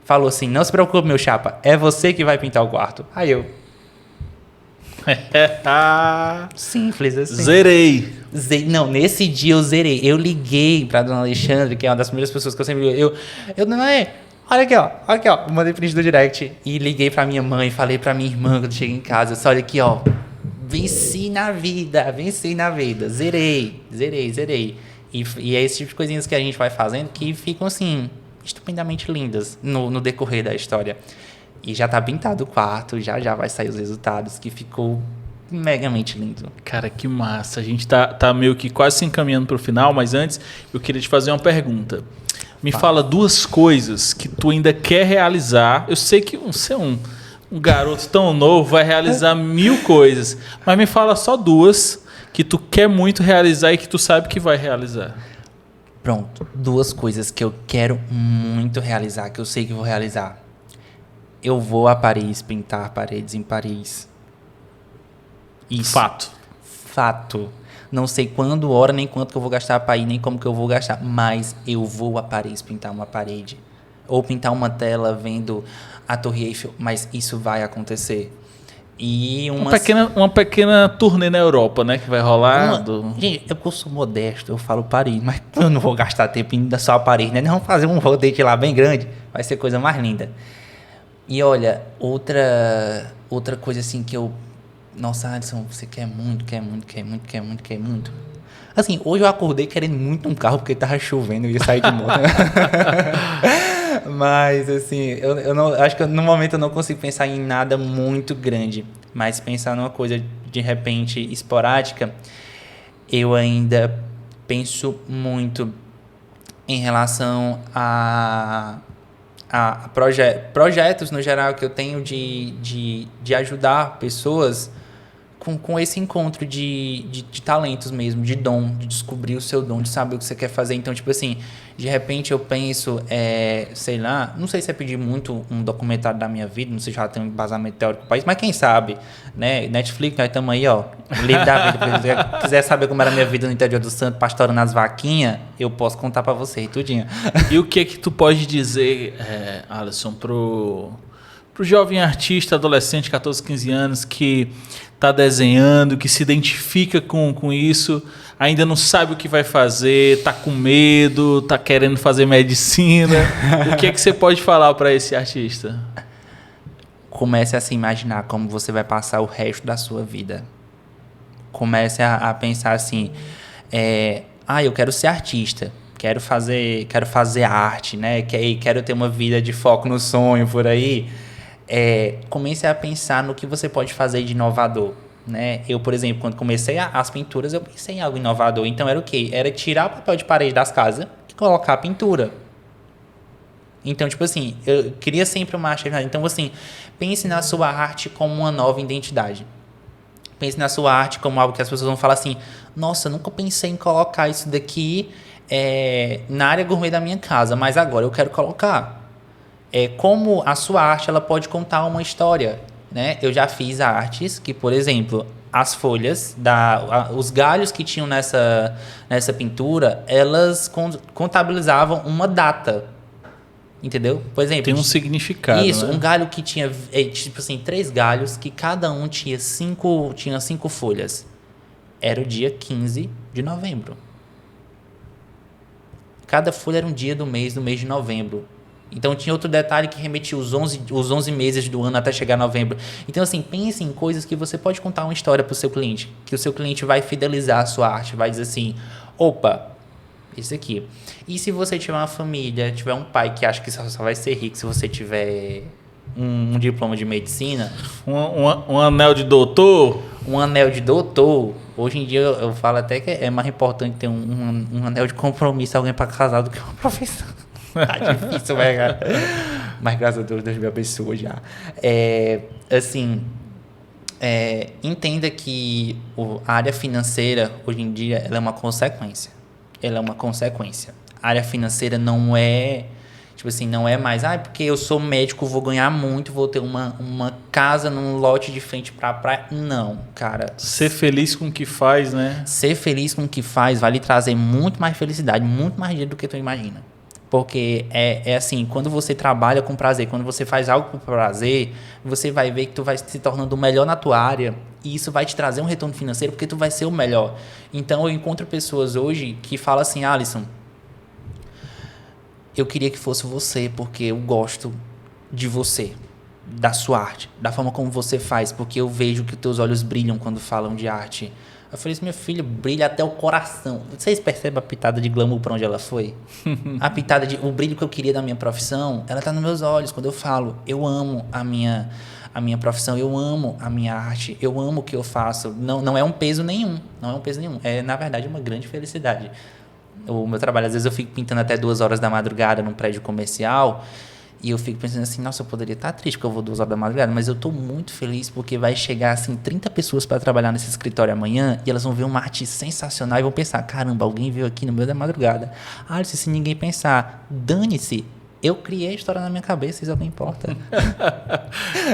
Falou assim, não se preocupe, meu chapa, é você que vai pintar o quarto. Aí eu... Simples assim. Zerei. Não, nesse dia eu zerei. Eu liguei pra dona Alexandre, que é uma das primeiras pessoas que eu sempre ligo. Olha aqui, ó. Mandei print do direct e liguei pra minha mãe, falei pra minha irmã quando cheguei em casa. Eu só olha aqui, ó. Venci na vida. Zerei. E é esse tipo de coisinhas que a gente vai fazendo que ficam, assim, estupendamente lindas no decorrer da história. E já tá pintado o quarto, já vai sair os resultados, que ficou megamente lindo. Cara, que massa. A gente tá meio que quase se encaminhando pro final, mas antes eu queria te fazer uma pergunta. Me fala 2 coisas que tu ainda quer realizar. Eu sei que você é um garoto tão novo, vai realizar 1000 coisas, mas me fala só 2 que tu quer muito realizar e que tu sabe que vai realizar. Pronto, 2 coisas que eu quero muito realizar, que eu sei que vou realizar. Eu vou a Paris pintar paredes em Paris. Isso. Fato. Não sei quando, hora, nem quanto que eu vou gastar para ir, nem como que eu vou gastar, mas eu vou a Paris pintar uma parede. Ou pintar uma tela vendo a Torre Eiffel, mas isso vai acontecer. E uma pequena turnê na Europa, né? Que vai rolar. Gente, eu sou modesto, eu falo Paris, mas eu não vou gastar tempo indo só a Paris, né? Nós vamos fazer um rodeio lá bem grande, vai ser coisa mais linda. E olha, outra coisa assim que eu... Nossa, Alisson, você quer muito. Assim, hoje eu acordei querendo muito um carro porque tava chovendo e ia sair de moto. Mas, assim, eu não, acho que no momento eu não consigo pensar em nada muito grande. Mas pensar numa coisa, de repente, esporádica, eu ainda penso muito em relação a projetos, no geral, que eu tenho de ajudar pessoas com esse encontro de talentos mesmo, de dom, de descobrir o seu dom, de saber o que você quer fazer. Então, tipo assim, de repente eu penso, sei lá, não sei se é pedir muito um documentário da minha vida, não sei se já tem um embasamento teórico do país, mas quem sabe, né? Netflix, nós estamos aí, ó, livre da vida. Se você quiser saber como era a minha vida no interior do Santo, pastorando as vaquinhas, eu posso contar pra você, tudinho. E o que tu pode dizer, Alisson, pro jovem artista, adolescente, 14, 15 anos, que está desenhando, que se identifica com isso, ainda não sabe o que vai fazer, está com medo, está querendo fazer medicina. O que você pode falar para esse artista? Comece a se imaginar como você vai passar o resto da sua vida. Comece a pensar assim, eu quero ser artista. quero fazer arte, né? Quero ter uma vida de foco no sonho por aí. Comece a pensar no que você pode fazer de inovador, né? Eu, por exemplo, quando comecei as pinturas, eu pensei em algo inovador. Então era o quê? Era tirar o papel de parede das casas e colocar a pintura. Então, tipo assim, eu queria sempre uma arte. Então, assim, pense na sua arte como uma nova identidade. Pense na sua arte como algo que as pessoas vão falar assim, nossa, nunca pensei em colocar isso daqui na área gourmet da minha casa, mas agora eu quero colocar. Como a sua arte ela pode contar uma história, né? Eu já fiz artes que, por exemplo, as folhas, os galhos que tinham nessa pintura, elas contabilizavam uma data, entendeu? Por exemplo, tem um significado, isso, né? um galho que tinha, tipo assim, 3 galhos, que cada um tinha 5 folhas. Era o dia 15 de novembro. Cada folha era um dia do mês de novembro. Então tinha outro detalhe que remetia os 11 meses do ano até chegar a novembro. Então, assim, pense em coisas que você pode contar uma história para o seu cliente, que o seu cliente vai fidelizar a sua arte, vai dizer assim, opa, isso aqui. E se você tiver uma família, tiver um pai que acha que só vai ser rico se você tiver um diploma de medicina... Um anel de doutor? Um anel de doutor. Hoje em dia eu falo até que é mais importante ter um anel de compromisso, alguém para casar, do que uma profissão. Tá difícil, velho. Mas graças a Deus me abençoou já. Entenda que a área financeira, hoje em dia, ela é uma consequência. A área financeira não é, tipo assim, não é mais, porque eu sou médico, vou ganhar muito, vou ter uma casa num lote de frente pra praia. Não, cara. Ser feliz com o que faz, né? Ser feliz com o que faz vai lhe trazer muito mais felicidade, muito mais dinheiro do que tu imagina. Porque é assim, quando você trabalha com prazer, quando você faz algo com prazer, você vai ver que tu vai se tornando o melhor na tua área e isso vai te trazer um retorno financeiro porque tu vai ser o melhor. Então eu encontro pessoas hoje que falam assim, Alisson, eu queria que fosse você porque eu gosto de você, da sua arte, da forma como você faz, porque eu vejo que teus olhos brilham quando falam de arte. Eu falei assim, meu filho, brilha até o coração. Vocês percebem a pitada de glamour para onde ela foi? O brilho que eu queria da minha profissão, ela tá nos meus olhos. Quando eu falo, eu amo a minha profissão, eu amo a minha arte, eu amo o que eu faço. Não é um peso nenhum, É, na verdade, uma grande felicidade. O meu trabalho, às vezes eu fico pintando até 2 horas da madrugada num prédio comercial. E eu fico pensando assim, nossa, eu poderia estar triste porque eu vou 2 horas da madrugada, mas eu estou muito feliz porque vai chegar assim 30 pessoas para trabalhar nesse escritório amanhã e elas vão ver uma arte sensacional e vão pensar, caramba, alguém veio aqui no meio da madrugada. Se ninguém pensar, dane-se, eu criei a história na minha cabeça, isso é o que importa.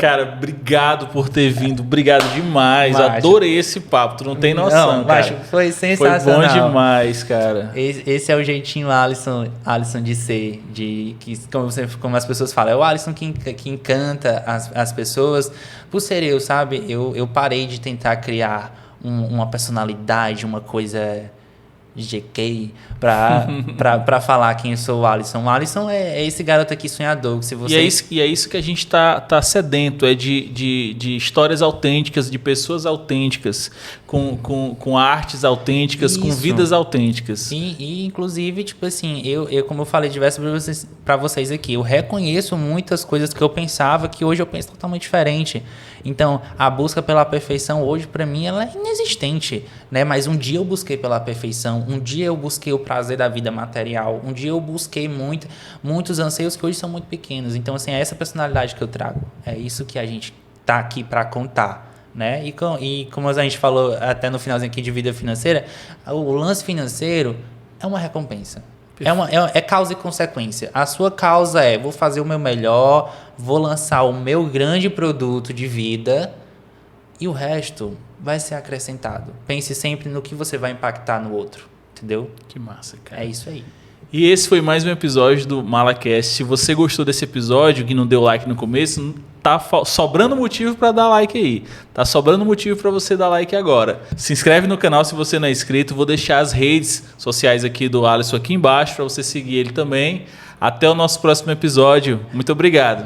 Cara, obrigado por ter vindo, obrigado demais, Macho. Adorei esse papo, tu não tem noção, cara. Macho, foi sensacional. Foi bom demais, cara. Esse é o jeitinho Alisson de ser, como as pessoas falam, é o Alisson que encanta as pessoas, por ser eu, sabe? Eu parei de tentar criar uma personalidade, uma coisa GK pra falar quem eu sou o Alisson. O Alisson é esse garoto aqui sonhador. Que se você... E é isso que a gente tá sedento, é de histórias autênticas, de pessoas autênticas, com artes autênticas, isso. com vidas autênticas. E inclusive, tipo assim, eu como eu falei diversas vezes pra vocês aqui, eu reconheço muitas coisas que eu pensava que hoje eu penso totalmente diferente. Então, a busca pela perfeição hoje, pra mim, ela é inexistente, né? Mas um dia eu busquei pela perfeição, um dia eu busquei o prazer da vida material, um dia eu busquei muitos anseios que hoje são muito pequenos. Então, assim, é essa personalidade que eu trago. É isso que a gente tá aqui pra contar, né? E como a gente falou até no finalzinho aqui de vida financeira, o lance financeiro é uma recompensa. É causa e consequência. A sua causa vou fazer o meu melhor, vou lançar o meu grande produto de vida e o resto vai ser acrescentado. Pense sempre no que você vai impactar no outro, entendeu? Que massa, cara. É isso aí. E esse foi mais um episódio do MalaCast. Se você gostou desse episódio, que não deu like no começo, tá sobrando motivo para dar like aí. Tá sobrando motivo para você dar like agora. Se inscreve no canal se você não é inscrito. Vou deixar as redes sociais aqui do Alisson aqui embaixo para você seguir ele também. Até o nosso próximo episódio. Muito obrigado.